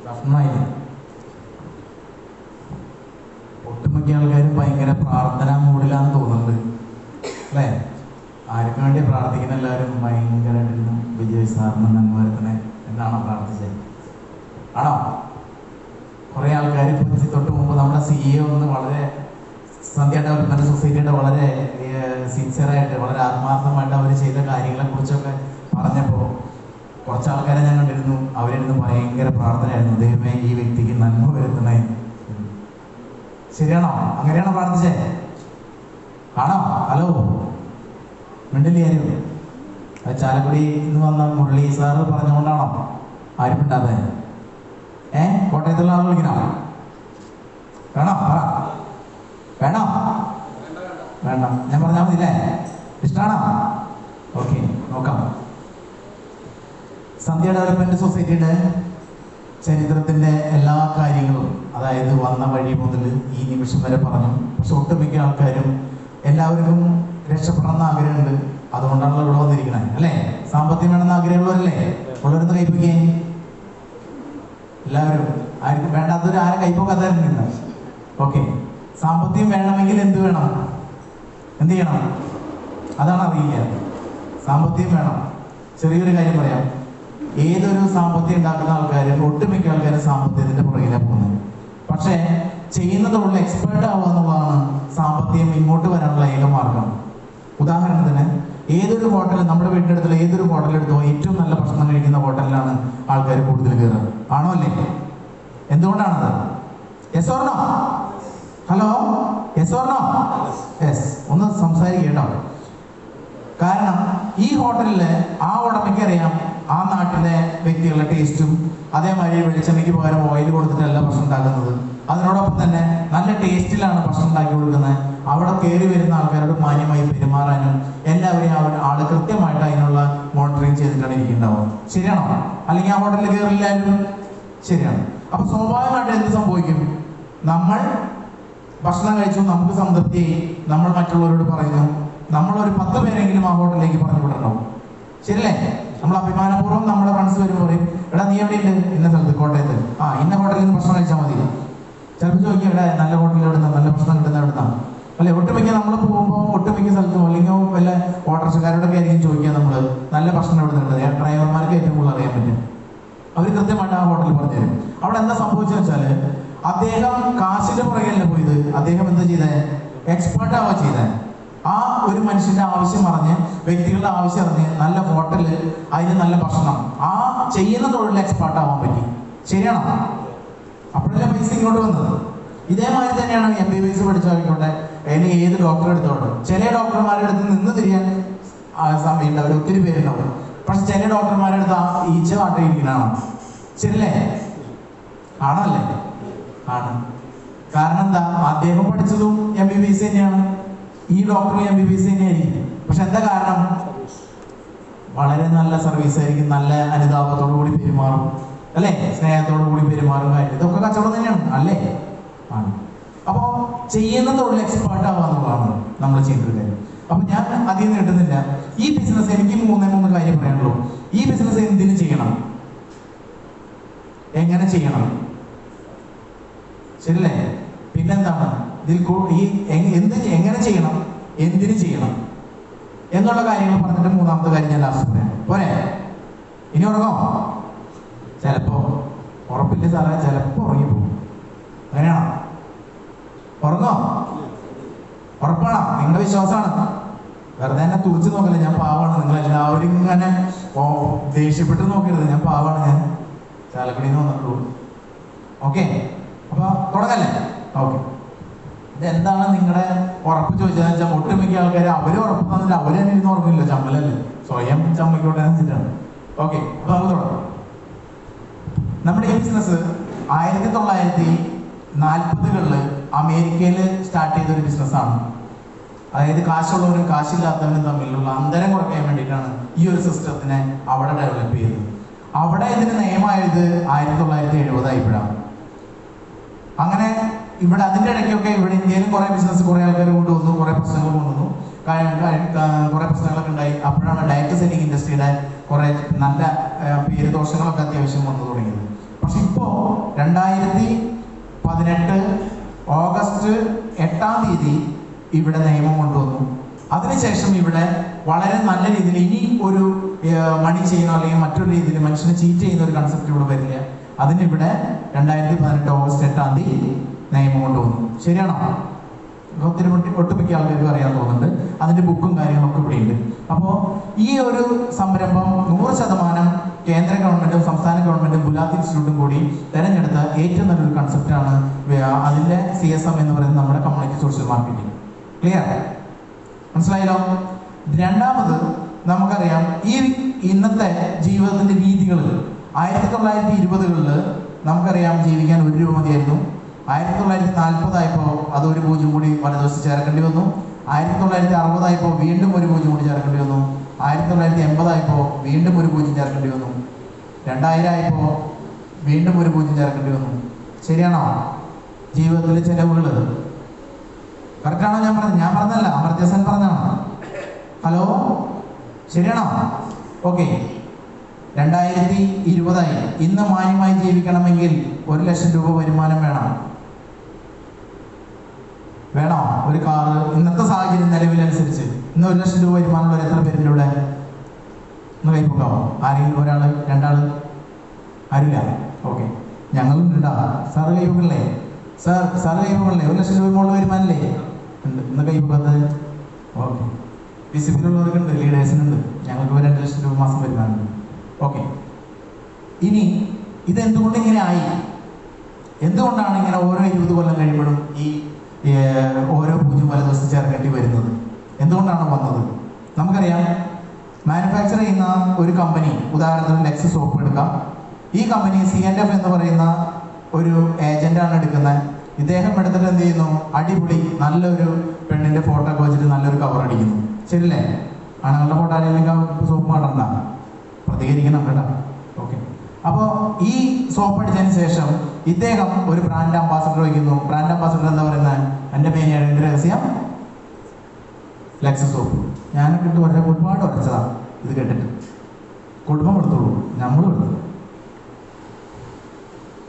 നന്നായി. ഒട്ടുമിക്ക ആൾക്കാരും ഭയങ്കര പ്രാർത്ഥനാ മൂഡിലാന്ന് തോന്നുന്നുണ്ട് അല്ലേ? ആർക്കു വേണ്ടി പ്രാർത്ഥിക്കുന്ന എല്ലാവരും ഭയങ്കരമായിട്ടിരുന്നു വിജയ് സാറിന് നന്മ വരുത്തണേ എന്നാണോ പ്രാർത്ഥിച്ചത്? ആണോ? കുറേ ആൾക്കാർ തൊട്ട് മുമ്പ് നമ്മുടെ CEO ഒന്ന് വളരെ സന്ധ്യ ഡെവലപ്മെന്റ് സൊസൈറ്റിയുടെ വളരെ സിൻസിയറായിട്ട് വളരെ ആത്മാർത്ഥമായിട്ട് അവർ ചെയ്ത കാര്യങ്ങളെ കുറിച്ചൊക്കെ പറഞ്ഞപ്പോൾ കുറച്ച് ആൾക്കാരെ ഞാൻ കണ്ടിരുന്നു. അവരിരുന്ന് ഭയങ്കര പ്രാർത്ഥനയായിരുന്നു, ദൈവമേ ഈ വ്യക്തിക്ക് നന്മ വരുത്തണേ. ശരിയാണോ? അങ്ങനെയാണോ പ്രാർത്ഥിച്ചേ? ആണോ? ഹലോ, മിണ്ടില്ലേ ആരും? അത് ചാലക്കുടി ഇന്ന് വന്ന മുരളി സാറ് പറഞ്ഞുകൊണ്ടാണോ ആരും മിണ്ടാതെ? കോട്ടയത്തുള്ള ആൾ വിളിക്കണോ? വേണോ? പറ. വേണോ? വേണ്ട, ഞാൻ പറഞ്ഞാൽ മതില്ലേ? ഇഷ്ടമാണോ? ഓക്കെ, നോക്കാം. സന്ധ്യ ഡെവലപ്മെന്റ് സൊസൈറ്റിയുടെ ചരിത്രത്തിന്റെ എല്ലാ കാര്യങ്ങളും, അതായത് വന്ന വഴി മുതൽ ഈ നിമിഷം വരെ പറഞ്ഞു. പക്ഷെ ഒട്ടുമിക്ക ആൾക്കാരും എല്ലാവർക്കും രക്ഷപ്പെടണമെന്ന് ആഗ്രഹമുണ്ട്. അതുകൊണ്ടാണല്ലോ ഇവിടെ വന്നിരിക്കണേ അല്ലേ? സാമ്പത്തികം വേണമെന്ന് ആഗ്രഹമുള്ളവരല്ലേ? ഉള്ളവരൊന്ന് കൈപ്പൊക്കെ. എല്ലാവരും ആർക്കും വേണ്ടാത്തൊരു ആരെ കൈപ്പൊക്കാത്തവരുണ്ട്. ഓക്കെ, സാമ്പത്തികം വേണമെങ്കിൽ എന്ത് വേണം? എന്ത് ചെയ്യണം? അതാണ് അറിയില്ല. സാമ്പത്തികം വേണം. ചെറിയൊരു കാര്യം പറയാം. ഏതൊരു സാമ്പത്തികം ഉണ്ടാക്കുന്ന ആൾക്കാരും ഒട്ടുമിക്ക ആൾക്കാരും സാമ്പത്തികത്തിന്റെ പുറകിലാണ് പോകുന്നത്. പക്ഷേ ചെയ്യുന്നതോടുള്ള എക്സ്പേർട്ട് ആവുക എന്നുള്ളതാണ് സാമ്പത്തികം ഇങ്ങോട്ട് വരാനുള്ള ഏക മാർഗം. ഉദാഹരണത്തിന് ഏതൊരു ഹോട്ടൽ, നമ്മുടെ വീടിൻ്റെ അടുത്തുള്ള ഏതൊരു ഹോട്ടലെടുത്തോ ഏറ്റവും നല്ല ഭക്ഷണം കഴിക്കുന്ന ഹോട്ടലിലാണ് ആൾക്കാർ കൂടുതൽ കയറുക. ആണോ അല്ലേ? എന്തുകൊണ്ടാണത്? Yes or no? Hello, yes or no? Yes. ഒന്ന് സംസാരിക്കേട്ടോ. കാരണം ഈ ഹോട്ടലില് ആ ഉടമയ്ക്ക് അറിയാം ആ നാട്ടിലെ വ്യക്തികളുടെ ടേസ്റ്റും, അതേമാതിരി വെളിച്ചെണ്ണയ്ക്ക് പകരം ഓയിൽ കൊടുത്തിട്ടല്ല ഭക്ഷണം ഉണ്ടാക്കുന്നത്. അതിനോടൊപ്പം തന്നെ നല്ല ടേസ്റ്റിലാണ് ഭക്ഷണം ഉണ്ടാക്കി കൊടുക്കുന്നത്. അവിടെ കയറി വരുന്ന ആൾക്കാരോട് മാന്യമായി പെരുമാറാനും എല്ലാവരെയും ആള് കൃത്യമായിട്ട് അതിനുള്ള മോണിറ്ററിങ് ചെയ്തിട്ടാണ് ഇരിക്കുന്നുണ്ടാവുക. ശരിയാണോ? അല്ലെങ്കിൽ ആ ഹോട്ടലിൽ കയറില്ലായിരുന്നു. ശരിയാണ്. അപ്പൊ സ്വാഭാവികമായിട്ട് എന്ത് സംഭവിക്കും? നമ്മൾ ഭക്ഷണം കഴിച്ചു, നമുക്ക് സംതൃപ്തിയായി, നമ്മൾ മറ്റുള്ളവരോട് പറയുന്നു. നമ്മളൊരു 10 പേരെങ്കിലും ആ ഹോട്ടലിലേക്ക് പറഞ്ഞു വിടണം. ശരിയല്ലേ? നമ്മൾ അഭിമാനപൂർവ്വം നമ്മുടെ ഫ്രണ്ട്സ് വരുമ്പോൾ പറയും, എടാ നീ എവിടെയുണ്ട്? ഇന്ന സ്ഥലത്ത്, കോട്ടയത്ത്. ഇന്ന ഹോട്ടലിൽ നിന്ന് ഭക്ഷണം കഴിച്ചാൽ മതി. ചിലപ്പോൾ ചോദിക്കും, എവിടെ നല്ല ഹോട്ടലിൽ എവിടുന്ന, നല്ല ഭക്ഷണം കിട്ടുന്ന എവിടുന്ന അല്ലെ? ഒട്ടുമിക്ക നമ്മൾ പോകുമ്പോൾ ഒട്ടുമിക്ക സ്ഥലത്തും അല്ലെങ്കിൽ വല്ല ഓട്ടോറിക്ഷക്കാരോടൊക്കെ ആയിരിക്കും ചോദിക്കുക, നമ്മൾ നല്ല ഭക്ഷണം എവിടുന്നുണ്ട്. ഡ്രൈവർമാർക്ക് ഏറ്റവും കൂടുതൽ അറിയാൻ പറ്റും. അവർ കൃത്യമായിട്ട് ആ ഹോട്ടലിൽ പറഞ്ഞു തരും. അവിടെ എന്താ സംഭവിച്ചതെന്ന് വെച്ചാൽ അദ്ദേഹം കാശിന്റെ പുറകെയല്ല പോയത്. അദ്ദേഹം എന്താ ചെയ്തത്? എക്സ്പേർട്ട് ആവുക ചെയ്തത്. ആ ഒരു മനുഷ്യന്റെ ആവശ്യം അറിഞ്ഞ്, വ്യക്തികളുടെ ആവശ്യം അറിഞ്ഞ് നല്ല ഹോട്ടല്, അതിന് നല്ല ഭക്ഷണം, ആ ചെയ്യുന്ന തൊഴിൽ എക്സ്പേർട്ട് ആവാൻ പറ്റി. ശരിയാണോ? അപ്പോഴല്ലേ പൈസ ഇങ്ങോട്ട് വന്നത്. ഇതേമാതിരി തന്നെയാണ് MBBS പഠിച്ചായിക്കോട്ടെ, അല്ലെങ്കിൽ ഏത് ഡോക്ടർ എടുത്തോട്ടെ. ചില ഡോക്ടർമാരുടെ അടുത്ത് നിന്ന് തിരിയാൻ സമയമുണ്ടാവും, ഒത്തിരി പേരുണ്ടാവും. പക്ഷെ ചില ഡോക്ടർമാരുടെ അടുത്ത് ആ ഈച്ച കാട്ടിയിരിക്കണാണോ? ശരിയല്ലേ? ആണോ? അല്ലേ? ആണ്. കാരണം എന്താ? അദ്ദേഹം പഠിച്ചതും MBBS തന്നെയാണ്, ഈ ഡോക്ടറും MBBS തന്നെയായിരിക്കും. പക്ഷെ എന്താ കാരണം? വളരെ നല്ല സർവീസ് ആയിരിക്കും, നല്ല അനുതാപത്തോടു കൂടി പെരുമാറും അല്ലേ? സ്നേഹത്തോടു കൂടി പെരുമാറും. കാര്യം ഇതൊക്കെ കച്ചവടം തന്നെയാണ് അല്ലേ? ആണ്. അപ്പോൾ ചെയ്യുന്ന തൊഴിൽ എക്സ്പേർട്ട് ആവുക എന്നുള്ളതാണ് നമ്മൾ ചെയ്യേണ്ട കാര്യം. അപ്പൊ ഞാൻ അധികം നീട്ടുന്നില്ല. ഈ ബിസിനസ് എനിക്ക് മൂന്ന് കാര്യം പറയാനുള്ളൂ. ഈ ബിസിനസ് എന്തിനു ചെയ്യണം? എങ്ങനെ ചെയ്യണം? ശരിയല്ലേ? പിന്നെന്താണ് ഇതിൽ എങ്ങനെ ചെയ്യണം, എന്തിനു ചെയ്യണം എന്നുള്ള കാര്യങ്ങൾ പറഞ്ഞിട്ട് മൂന്നാമത്തെ കാര്യം ഞാൻ ലാസ്റ്റ് പറയാം. പോരെ? ഇനി ഉറങ്ങോ? ചിലപ്പോ. ഉറപ്പില്ല സാറേ, ചിലപ്പോ ഉറങ്ങിപ്പോകും. അങ്ങനെയാണോ? ഉറങ്ങോ? ഉറപ്പാണോ? നിങ്ങളുടെ വിശ്വാസമാണ്. വെറുതെ എന്നെ തുറച്ചു നോക്കല്ലേ, ഞാൻ പാവാണ്. നിങ്ങൾ എല്ലാവരും ഇങ്ങനെ ദേഷ്യപ്പെട്ട് നോക്കരുത്. ഞാൻ പാവാണ്. ഞാൻ ചാലക്കുടിയിൽ നിന്ന് വന്നിട്ടുള്ളൂ. ഓക്കെ, അപ്പൊ തുടങ്ങല്ലേ? ഓക്കെ. ഇതെന്താണ് നിങ്ങളുടെ ഉറപ്പ് ചോദിച്ചതെന്ന് വെച്ചാൽ, ഒട്ടുമിക്ക ആൾക്കാർ അവര് ഉറപ്പ് തന്നിട്ട് അവര് തന്നെ ഇരുന്ന് ഉറങ്ങില്ല. ചമ്മലല്ലേ, സ്വയം ചമ്മയ്ക്കോട്ടെ വെച്ചിട്ടാണ്. ഓക്കെ, അപ്പൊ നമുക്ക് തുടങ്ങാം. നമ്മുടെ ഈ ബിസിനസ് 1940കളിൽ അമേരിക്കയിൽ സ്റ്റാർട്ട് ചെയ്തൊരു ബിസിനസ്സാണ്. അതായത് കാശുള്ളവരും കാശില്ലാത്തവരും തമ്മിലുള്ള അന്തരം കുറയ്ക്കാൻ വേണ്ടിയിട്ടാണ് ഈ ഒരു സിസ്റ്റത്തിനെ അവിടെ ഡെവലപ്പ് ചെയ്തത്. അവിടെ ഇതിന് നിയമമായത് 1970 ആയപ്പോഴാണ്. അങ്ങനെ ഇവിടെ അതിൻ്റെ ഇടയ്ക്കൊക്കെ ഇവിടെ ഇന്ത്യയിലും കുറേ ബിസിനസ് കുറേ ആൾക്കാർ കൊണ്ടുവന്നു, കുറേ പ്രശ്നങ്ങൾ കൊണ്ടുവന്നു, കുറേ പ്രശ്നങ്ങളൊക്കെ ഉണ്ടായി. അപ്പോഴാണ് ഡയറക്റ്റ് സെല്ലിംഗ് ഇൻഡസ്ട്രിയുടെ കുറേ നല്ല പേര് ദോഷങ്ങളൊക്കെ അത്യാവശ്യം വന്നു തുടങ്ങിയത്. 2018 ഓഗസ്റ്റ് 8 ഇവിടെ നിയമം കൊണ്ടുവന്നു. അതിനുശേഷം ഇവിടെ വളരെ നല്ല രീതിയിൽ ഇനി ഒരു മണി ചെയ്യുന്ന അല്ലെങ്കിൽ മറ്റൊരു രീതിയിൽ മനുഷ്യനെ ചീറ്റ് ചെയ്യുന്ന ഒരു കൺസെപ്റ്റ് ഇവിടെ വരില്ല. അതിനിവിടെ 2018 ഓഗസ്റ്റ് 8 നിയമം കൊണ്ടുവന്നു. ശരിയാണോ? ഒട്ടുമിക്ക ആൾക്കാർക്ക് അറിയാൻ തോന്നുന്നുണ്ട്. അതിന്റെ ബുക്കും കാര്യങ്ങളൊക്കെ ഇവിടെ ഉണ്ട്. അപ്പോൾ ഈ ഒരു സംരംഭം 100% കേന്ദ്ര ഗവൺമെന്റും സംസ്ഥാന ഗവൺമെന്റും ഗുലാത്തി ഇൻസ്റ്റിറ്റ്യൂട്ടും കൂടി തിരഞ്ഞെടുത്ത ഏറ്റവും നല്ലൊരു കൺസെപ്റ്റാണ് അതിന്റെ CSM എന്ന് പറയുന്നത് നമ്മുടെ കമ്മ്യൂണിറ്റി സോഷ്യൽ മാർക്കറ്റിംഗ്. ക്ലിയർ? മനസ്സിലായല്ലോ? രണ്ടാമത് നമുക്കറിയാം ഈ ഇന്നത്തെ ജീവിതത്തിന്റെ രീതികൾ 1920കളിൽ നമുക്കറിയാം ജീവിക്കാൻ 1 രൂപ മതിയായിരുന്നു. 1940 ആയപ്പോൾ അത് 1 പൂജ്യം കൂടി വലതുവശത്ത് ചേർക്കേണ്ടി വന്നു. 1960 ആയപ്പോൾ വീണ്ടും 1 പൂജ്യം കൂടി ചേർക്കേണ്ടി വന്നു. 1980 ആയപ്പോൾ വീണ്ടും 1 പൂജ്യം ചേർക്കേണ്ടി വന്നു. 2000 ആയപ്പോൾ വീണ്ടും 1 പൂജ്യം ചേർക്കേണ്ടി വന്നു. ശരിയാണോ? ജീവിതത്തിലെ ചെലവുകൾ കറക്റ്റാണോ? ഞാൻ പറഞ്ഞല്ല, അമർത്യ സെൻ പറഞ്ഞാണോ? ഹലോ, ശരിയാണോ? ഓക്കെ. 2020 ഇന്ന് മാന്യമായി ജീവിക്കണമെങ്കിൽ 1 ലക്ഷം രൂപ വരുമാനം വേണോ? ഒരു കാറ് ഇന്നത്തെ സാഹചര്യം നിലവിലനുസരിച്ച് ഇന്ന് 1 ലക്ഷം രൂപ വരുമാനമുള്ള എത്ര പേരുണ്ട് ഇവിടെ? ഒന്ന് കൈപ്പൊക്കാവോ? ആരെങ്കിലും ഒരാള്, രണ്ടാള്? ആരില്ല? ഓക്കെ, ഞങ്ങളും ഉണ്ടാ. സാറ് കൈപ്പൊക്കല്ലേ? സാറ് കൈപ്പൊക്കല്ലേ? 1 ലക്ഷം രൂപ മുകളിൽ വരുമാനല്ലേ? ഉണ്ട്. ഇന്ന് കൈപ്പൊക്കത്ത്? ഓക്കെ. വിസിബിലുള്ളവർക്കുണ്ട്, ലീഡേഴ്സിനുണ്ട്. ഞങ്ങൾക്ക് 2 ലക്ഷം രൂപ മാസം വരുമാനമുണ്ട്. ഓക്കെ. ഇനി ഇതെന്തുകൊണ്ട് ഇങ്ങനെ ആയി? എന്തുകൊണ്ടാണ് ഇങ്ങനെ ഓരോ 20 കൊല്ലം കഴിയുമ്പോഴും ഈ ഓരോ പൂജ്യം വലതുവശത്ത് ചേർക്കേണ്ടി വരുന്നത്? എന്തുകൊണ്ടാണ് വന്നത്? നമുക്കറിയാം, മാനുഫാക്ചർ ചെയ്യുന്ന ഒരു കമ്പനി, ഉദാഹരണത്തിന് ലെക്സ് സോപ്പ് എടുക്കാം. ഈ കമ്പനി C&F എന്ന് പറയുന്ന ഒരു ഏജന്റാണ് എടുക്കുന്നത്. ഇദ്ദേഹം എടുത്തിട്ട് എന്ത് ചെയ്യുന്നു? അടിപൊളി നല്ലൊരു പെണ്ണിന്റെ ഫോട്ടോ ഒക്കെ വെച്ചിട്ട് നല്ലൊരു കവർ അടിക്കുന്നു. ശരിയല്ലേ? ആണുങ്ങളുടെ ഫോട്ടോ അല്ലെങ്കിൽ സോപ്പ് മാടണ്ട, പ്രതികരിക്കണം കേട്ടോ. ഓക്കെ. അപ്പോൾ ഈ സോപ്പ് അടിച്ചതിന് ശേഷം ഇദ്ദേഹം ഒരു ബ്രാൻഡ് അംബാസഡർ വയ്ക്കുന്നു. ബ്രാൻഡ് അംബാസഡർ എന്താ പറയുന്നത്? എൻ്റെ മെയിനാണ് എൻ്റെ രഹസ്യം ലെക്സ് സോപ്പ്. ഞാനൊക്കെ ഇട്ട് ഒരുപാട് ഉറച്ചതാണ് ഇത് കേട്ടിട്ട്. കുടുംബം എടുത്തോളൂ, നമ്മൾ എടുത്തു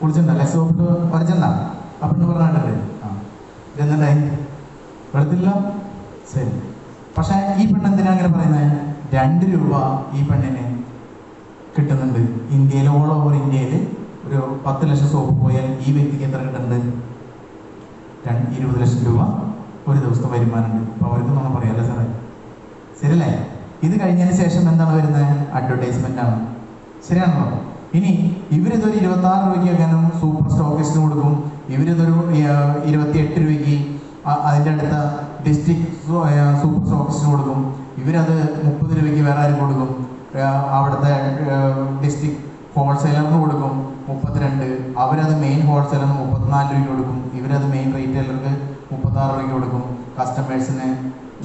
കുളിച്ചിട്ടുണ്ട ലെക്സ് സോപ്പ് ഉറച്ചണ്ട. അപ്പം പറഞ്ഞിട്ടുണ്ട് ഇതെന്തായി വെളുത്തില്ല. ശരി. പക്ഷെ ഈ പെണ്ണ് എന്തിനാ അങ്ങനെ പറയുന്നത്? 2 രൂപ ഈ പെണ്ണിന് കിട്ടുന്നുണ്ട്. ഇന്ത്യയിൽ, ഓൾ ഓവർ ഇന്ത്യയിൽ ഒരു 10 ലക്ഷം സോപ്പ് പോയാൽ ഈ വ്യക്തിക്ക് എത്ര കിട്ടുന്നുണ്ട്? 20 ലക്ഷം രൂപ ഒരു ദിവസത്തെ വരുമാനമുണ്ട്. അപ്പോൾ അവർക്ക് നമ്മൾ പറയാമല്ലേ സാറേ? ശരിയല്ലേ? ഇത് കഴിഞ്ഞതിന് ശേഷം എന്താണ് വരുന്നത്? അഡ്വർടൈസ്മെന്റ് ആണ്. ശരിയാണല്ലോ? ഇനി ഇവരിതൊരു 26 രൂപയ്ക്ക് എങ്ങാനും സൂപ്പർ സ്റ്റോക്കിസ്റ്റിന് കൊടുക്കും. ഇവരിതൊരു 28 രൂപയ്ക്ക് അതിൻ്റെ അടുത്ത ഡിസ്ട്രിക്ട് സൂപ്പർ സ്റ്റോക്കിസ്റ്റിന് കൊടുക്കും. ഇവരത് 30 രൂപയ്ക്ക് വേറെ ആരും കൊടുക്കും. അവിടുത്തെ ഡിസ്ട്രിക്ട് ഹോൾസെയിലറിന് കൊടുക്കും 32. അവരത് മെയിൻ ഹോൾസെയിലറിന് 34 രൂപയ്ക്ക് കൊടുക്കും. ഇവരത് മെയിൻ റീറ്റെയിലർക്ക് 36 രൂപയ്ക്ക് കൊടുക്കും. കസ്റ്റമേഴ്സിന്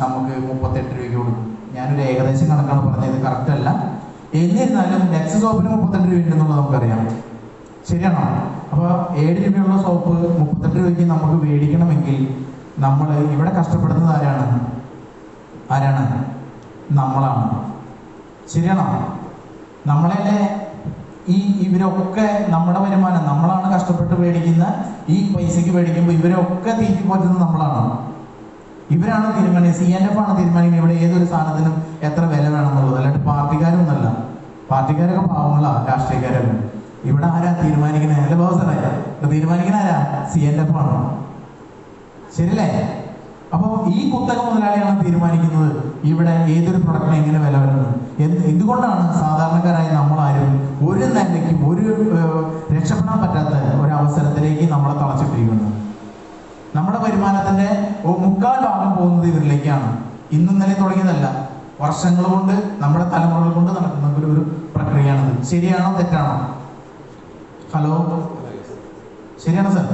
നമുക്ക് 38 രൂപയ്ക്ക് കൊടുക്കും. ഞാനൊരു ഏകദേശം കണക്കാണ് പറഞ്ഞത്, കറക്റ്റ് അല്ല. എന്നിരുന്നാലും ലെക്സ് സോപ്പിന് 38 രൂപ ഉണ്ടെന്നുള്ളത് നമുക്കറിയാം. ശരിയാണോ? അപ്പോൾ 7 രൂപയുള്ള സോപ്പ് 38 രൂപയ്ക്ക് നമുക്ക് മേടിക്കണമെങ്കിൽ നമ്മൾ ഇവിടെ കഷ്ടപ്പെടുന്നത് ആരാണ്? നമ്മളാണ്. ശരിയാണോ? നമ്മളെ ഇവരൊക്കെ നമ്മുടെ വരുമാനം നമ്മളാണ് കഷ്ടപ്പെട്ട് മേടിക്കുന്ന. ഈ പൈസക്ക് മേടിക്കുമ്പോൾ ഇവരൊക്കെ തീറ്റിപ്പോറ്റുന്നത് നമ്മളാണ്. ഇവരാണ് തീരുമാനിക്കുന്നത്. C&F ആണ് തീരുമാനിക്കുന്നത് ഇവിടെ ഏതൊരു സാധനത്തിനും എത്ര വില വേണമെന്നുള്ളത്. അല്ലാണ്ട് പാർട്ടിക്കാരൊന്നല്ല. പാർട്ടിക്കാരൊക്കെ പാവങ്ങളാണ്, രാഷ്ട്രീയക്കാരൊക്കെ. ഇവിടെ ആരാ തീരുമാനിക്കുന്നത്? അല്ല ബോസറേ, തീരുമാനിക്കുന്ന ആരാ? C&F ആണ്. ശരിയല്ലേ? അപ്പോൾ ഈ കുത്തക മുതലാളിയാണ് തീരുമാനിക്കുന്നത് ഇവിടെ ഏതൊരു പ്രൊഡക്റ്റിന് എങ്ങനെ വില വരുന്നത്. എന്തുകൊണ്ടാണ് സാധാരണക്കാരായ നമ്മളാരും ഒരു നിലയ്ക്കും ഒരു രക്ഷപ്പെടാൻ പറ്റാത്ത ഒരു അവസരത്തിലേക്ക് നമ്മളെ തളച്ചിട്ടിരിക്കുന്നത്? നമ്മുടെ വരുമാനത്തിന്റെ 3/4 ഭാഗം പോകുന്നത് ഇവരിലേക്കാണ്. ഇന്നും നില തുടങ്ങിയതല്ല, വർഷങ്ങൾ കൊണ്ട് നമ്മുടെ തലമുറകൾ കൊണ്ട് നടക്കുന്ന ഒരു പ്രക്രിയയാണിത്. ശരിയാണോ തെറ്റാണോ? ഹലോ, ശരിയാണോ സാർ?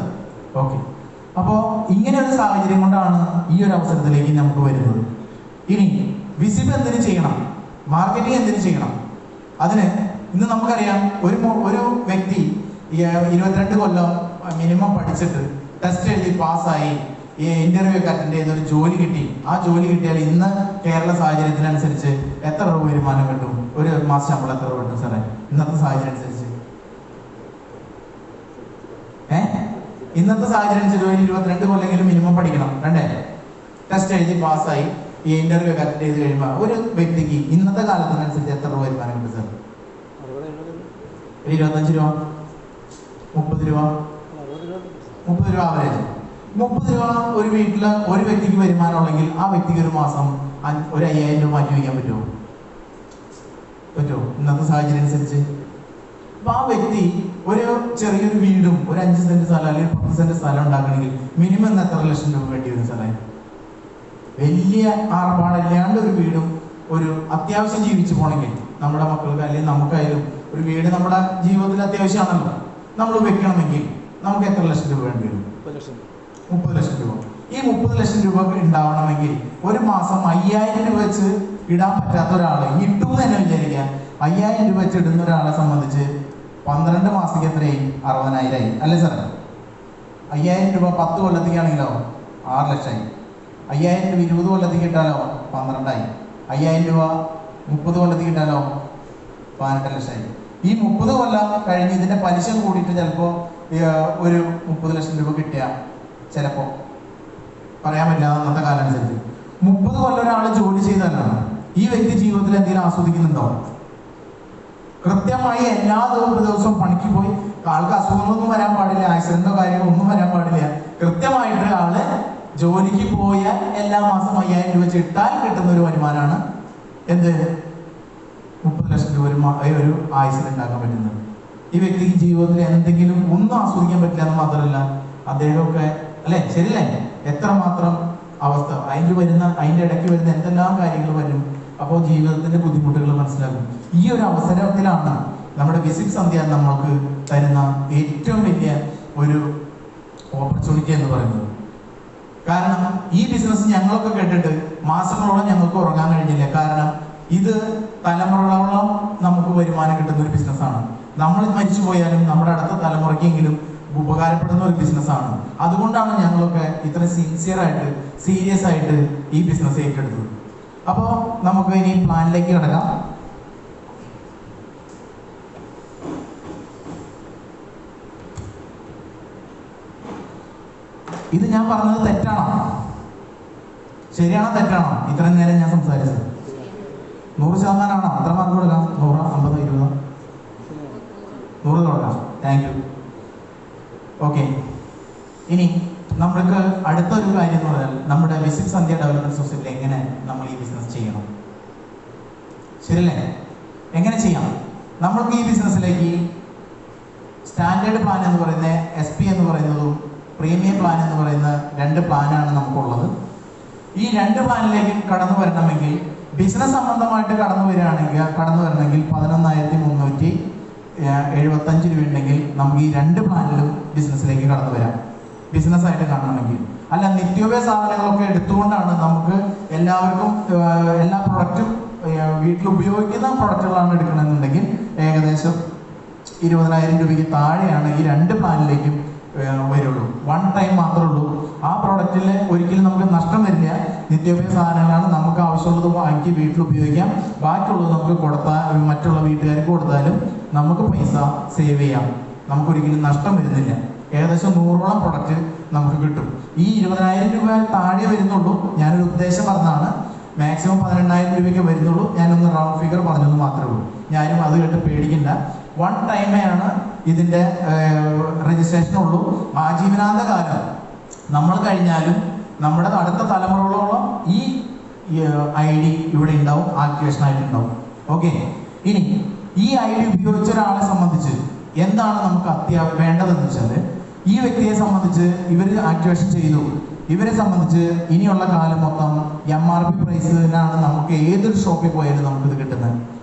ഓക്കെ. അപ്പോൾ ഇങ്ങനെ ഒരു സാഹചര്യം കൊണ്ടാണ് ഈ ഒരു അവസരത്തിലേക്ക് നമുക്ക് വരുന്നത്. ഇനി വിസിബ് എന്തിനു ചെയ്യണം? മാർക്കറ്റിംഗ് എന്തിനു ചെയ്യണം? അതിന് ഇന്ന് നമുക്കറിയാം, ഒരു വ്യക്തി 22 കൊല്ലം മിനിമം പഠിച്ചിട്ട് ടെസ്റ്റ് എഴുതി പാസ്സായി ഇന്റർവ്യൂ ഒക്കെ അറ്റൻഡ് ചെയ്ത് ഒരു ജോലി കിട്ടി. ആ ജോലി കിട്ടിയാൽ ഇന്ന് കേരള സാഹചര്യത്തിനനുസരിച്ച് എത്ര രൂപ വരുമാനം കിട്ടും? ഒരു മാസം ശമ്പളം എത്ര രൂപ കിട്ടും സാറേ ഇന്നത്തെ സാഹചര്യം അനുസരിച്ച്? ഇന്നത്തെ സാഹചര്യം അനുസരിച്ച് ഒരു 22 കൊല്ലെങ്കിലും മിനിമം പഠിക്കണം, വേണ്ടേ? ടെസ്റ്റ് എഴുതി പാസ്സായി ഈ ഇന്റർവ്യൂ ഒക്കെ അറ്റൻഡ് ചെയ്ത് കഴിയുമ്പോൾ ഒരു വ്യക്തിക്ക് ഇന്നത്തെ കാലത്തിനനുസരിച്ച് എത്ര രൂപ വരുമാനം കിട്ടും സാർ? 25 രൂപ, 30 രൂപ, 30 രൂപ ആവറേജ്. 30 രൂപ ഒരു വീട്ടില് ഒരു വ്യക്തിക്ക് വരുമാനം ഉണ്ടെങ്കിൽ ആ വ്യക്തിക്ക് ഒരു മാസം ഒരു 5000 രൂപ മാറ്റി വയ്ക്കാൻ പറ്റുമോ? ഇന്നത്തെ സാഹചര്യം അനുസരിച്ച്. അപ്പൊ ആ വ്യക്തി ഒരു ചെറിയൊരു വീടും ഒരു 5 സെന്റ് സ്ഥലം അല്ലെങ്കിൽ 10 സെന്റ് സ്ഥലം ഉണ്ടാക്കണമെങ്കിൽ മിനിമം എത്ര ലക്ഷം രൂപ വേണ്ടി വരും സാറേ? വലിയ ആർഭാടില്ലാണ്ട് ഒരു വീടും ഒരു അത്യാവശ്യം ജീവിച്ചു പോകണമെങ്കിൽ നമ്മുടെ മക്കൾക്ക് അല്ലെങ്കിൽ നമുക്കായാലും ഒരു വീട് നമ്മുടെ ജീവിതത്തിൽ അത്യാവശ്യമാണല്ലോ, നമ്മൾ വെക്കണമെങ്കിൽ നമുക്ക് എത്ര ലക്ഷം രൂപ വേണ്ടി വരും? 30 ലക്ഷം രൂപ. ഈ 30 ലക്ഷം രൂപ ഉണ്ടാവണമെങ്കിൽ ഒരു മാസം 5000 രൂപ വെച്ച് ഇടാൻ പറ്റാത്ത ഒരാള് ഇട്ടു തന്നെ വിചാരിക്കാം. 5000 രൂപ വെച്ച് ഇടുന്ന ഒരാളെ സംബന്ധിച്ച് 12 മാസത്തേക്ക് എത്രയായി? 60,000 ആയി അല്ലേ സാറേ? 5000 രൂപ 10 കൊല്ലത്തേക്കാണെങ്കിലോ 6 ലക്ഷമായി. 5000 രൂപ 20 കൊല്ലത്തേക്ക് ഇട്ടാലോ 12 ആയി. 5000 രൂപ 30 കൊല്ലത്തേക്ക് ഇട്ടാലോ 18 ലക്ഷമായി. ഈ 30 കൊല്ലം കഴിഞ്ഞ് ഇതിന്റെ പലിശ കൂടിയിട്ട് ചിലപ്പോ ഒരു 30 ലക്ഷം രൂപ കിട്ടിയ ചിലപ്പോ പറയാൻ പറ്റില്ല അന്നത്തെ കാലം അനുസരിച്ച്. 30 കൊല്ലം ഒരാൾ ജോലി ചെയ്തല്ലാണ് ഈ വ്യക്തി ജീവിതത്തിൽ എന്തെങ്കിലും ആസ്വദിക്കുന്നുണ്ടോ? കൃത്യമായി എല്ലാ ദിവസവും പണിക്ക് പോയി ആൾക്ക് അസുഖങ്ങളൊന്നും വരാൻ പാടില്ല, ആക്സിഡന്റോ കാര്യങ്ങളോ ഒന്നും വരാൻ പാടില്ല. കൃത്യമായിട്ട് ആള് ജോലിക്ക് പോയാൽ എല്ലാ മാസം 5000 രൂപ വെച്ച് ഇട്ടാൽ കിട്ടുന്ന ഒരു വരുമാനമാണ് എന്ത്? 30 ലക്ഷം രൂപ ഒരു ആയുസിൽ ഉണ്ടാക്കാൻ പറ്റുന്നത്. ഈ വ്യക്തിക്ക് ജീവിതത്തിൽ എന്തെങ്കിലും ഒന്നും ആസ്വദിക്കാൻ പറ്റില്ല എന്ന് മാത്രമല്ല, അദ്ദേഹമൊക്കെ അല്ലെ ശരിയല്ലേ? എത്രമാത്രം അവസ്ഥ അതിൻ്റെ ഇടയ്ക്ക് വരുന്ന എന്തെല്ലാം കാര്യങ്ങൾ വരും. അപ്പോൾ ജീവിതത്തിന്റെ ബുദ്ധിമുട്ടുകൾ മനസ്സിലാക്കും. ഈ ഒരു അവസരത്തിലാണ് നമ്മുടെ വിസിറ്റ് സന്ധ്യ നമ്മൾക്ക് തരുന്ന ഏറ്റവും വലിയ ഒരു ഓപ്പർച്യൂണിറ്റി എന്ന് പറയുന്നത്. കാരണം ഈ ബിസിനസ് ഞങ്ങളൊക്കെ കേട്ടിട്ട് മാസങ്ങളോളം ഞങ്ങൾക്ക് ഉറങ്ങാൻ കഴിഞ്ഞില്ല. കാരണം ഇത് തലമുറകളോളം നമുക്ക് വരുമാനം കിട്ടുന്ന ഒരു ബിസിനസ്സാണ്. നമ്മൾ മരിച്ചു പോയാലും നമ്മുടെ അടുത്ത തലമുറയ്ക്കെങ്കിലും ഉപകാരപ്പെടുന്ന ഒരു ബിസിനസ്സാണ്. അതുകൊണ്ടാണ് ഞങ്ങളൊക്കെ ഇത്ര സിൻസിയറായിട്ട് സീരിയസ് ആയിട്ട് ഈ ബിസിനസ് ഏറ്റെടുത്തത്. അപ്പോൾ നമുക്ക് ഇനി പ്ലാനിലേക്ക് കിടക്കാം. ഇത് ഞാൻ പറഞ്ഞത് തെറ്റാണോ? ശരിയാണോ തെറ്റാണോ? ഇത്രയും നേരം ഞാൻ സംസാരിച്ചത് 100% ആണോ? എത്ര മാർക്ക് കൊടുക്കാം? 100, 50, 20? 100 കൊടുക്കാം. Thank you. ഓക്കെ, ഇനി നമ്മൾക്ക് അടുത്തൊരു കാര്യം എന്ന് പറഞ്ഞാൽ നമ്മുടെ വിസിറ്റ് സന്ധ്യ ഡെവലപ്മെന്റ് സൊസൈറ്റിയിൽ എങ്ങനെ നമ്മൾ ഈ ബിസിനസ് ചെയ്യണം, ശരിയല്ലേ? എങ്ങനെ ചെയ്യാം? നമ്മൾക്ക് ഈ ബിസിനസ്സിലേക്ക് സ്റ്റാൻഡേർഡ് പ്ലാൻ എന്ന് പറയുന്ന SP എന്ന് പറയുന്നതും പ്രീമിയം പ്ലാൻ എന്ന് പറയുന്ന 2 പ്ലാനാണ് നമുക്കുള്ളത്. ഈ 2 പ്ലാനിലേക്കും കടന്നു വരണമെങ്കിൽ ബിസിനസ് സംബന്ധമായിട്ട് കടന്നു വരണമെങ്കിൽ 11,375 രൂപ ഉണ്ടെങ്കിൽ നമുക്ക് ഈ 2 പ്ലാനിലും ബിസിനസ്സിലേക്ക് കടന്നു വരാം, ബിസിനസ്സായിട്ട് കാണണമെങ്കിൽ. അല്ല, നിത്യോപയോഗ സാധനങ്ങളൊക്കെ എടുത്തുകൊണ്ടാണ് നമുക്ക് എല്ലാവർക്കും എല്ലാ പ്രൊഡക്റ്റും വീട്ടിൽ ഉപയോഗിക്കുന്ന പ്രൊഡക്റ്റുകളാണ് എടുക്കണമെന്നുണ്ടെങ്കിൽ ഏകദേശം 20,000 രൂപയ്ക്ക് താഴെയാണ് ഈ 2 പ്ലാനിലേക്കും വരുള്ളൂ. 1 ടൈം മാത്രമേ ഉള്ളൂ. ആ പ്രോഡക്റ്റിൽ ഒരിക്കലും നമുക്ക് നഷ്ടം വരില്ല. നിത്യോപയോഗ സാധനങ്ങളാണ്, നമുക്ക് ആവശ്യമുള്ളത് വാങ്ങി വീട്ടിൽ ഉപയോഗിക്കാം. ബാക്കിയുള്ളത് നമുക്ക് കൊടുത്താൽ മറ്റുള്ള വീട്ടുകാർക്ക് കൊടുത്താലും നമുക്ക് പൈസ സേവ് ചെയ്യാം. നമുക്കൊരിക്കലും നഷ്ടം വരുന്നില്ല. ഏകദേശം 100ഓളം പ്രൊഡക്റ്റ് നമുക്ക് കിട്ടും. ഈ 20,000 രൂപ താഴെ വരുന്നുള്ളൂ. ഞാനൊരു ഉദ്ദേശം പറഞ്ഞതാണ്. മാക്സിമം 18,000 രൂപയ്ക്ക് വരുന്നുള്ളൂ. ഞാനൊന്ന് റൗണ്ട് ഫിഗർ പറഞ്ഞത് മാത്രമേ ഉള്ളൂ. ഞാനും അത് കേട്ട് പേടിക്കില്ല. 1 ടൈമേയാണ് ഇതിൻ്റെ രജിസ്ട്രേഷൻ ഉള്ളൂ. ആജീവനാന്ത കാലം നമ്മൾ കഴിഞ്ഞാലും നമ്മുടെ അടുത്ത തലമുറകളോളം ഈ ID ഇവിടെ ഉണ്ടാവും, ആക്ടിവേഷൻ ആയിട്ടുണ്ടാവും. ഓക്കെ, ഇനി ഈ ID ഉപയോഗിച്ച ഒരാളെ സംബന്ധിച്ച് എന്താണ് നമുക്ക് വേണ്ടതെന്ന് വെച്ചാൽ, ഈ വ്യക്തിയെ സംബന്ധിച്ച് ഇവർ ആക്ടിവേഷൻ ചെയ്തു, ഇവരെ സംബന്ധിച്ച് ഇനിയുള്ള കാലം മൊത്തം MRP പ്രൈസിനാണ് നമുക്ക് ഏതൊരു ഷോപ്പിൽ പോയാലും നമുക്കിത് കിട്ടുന്നത്.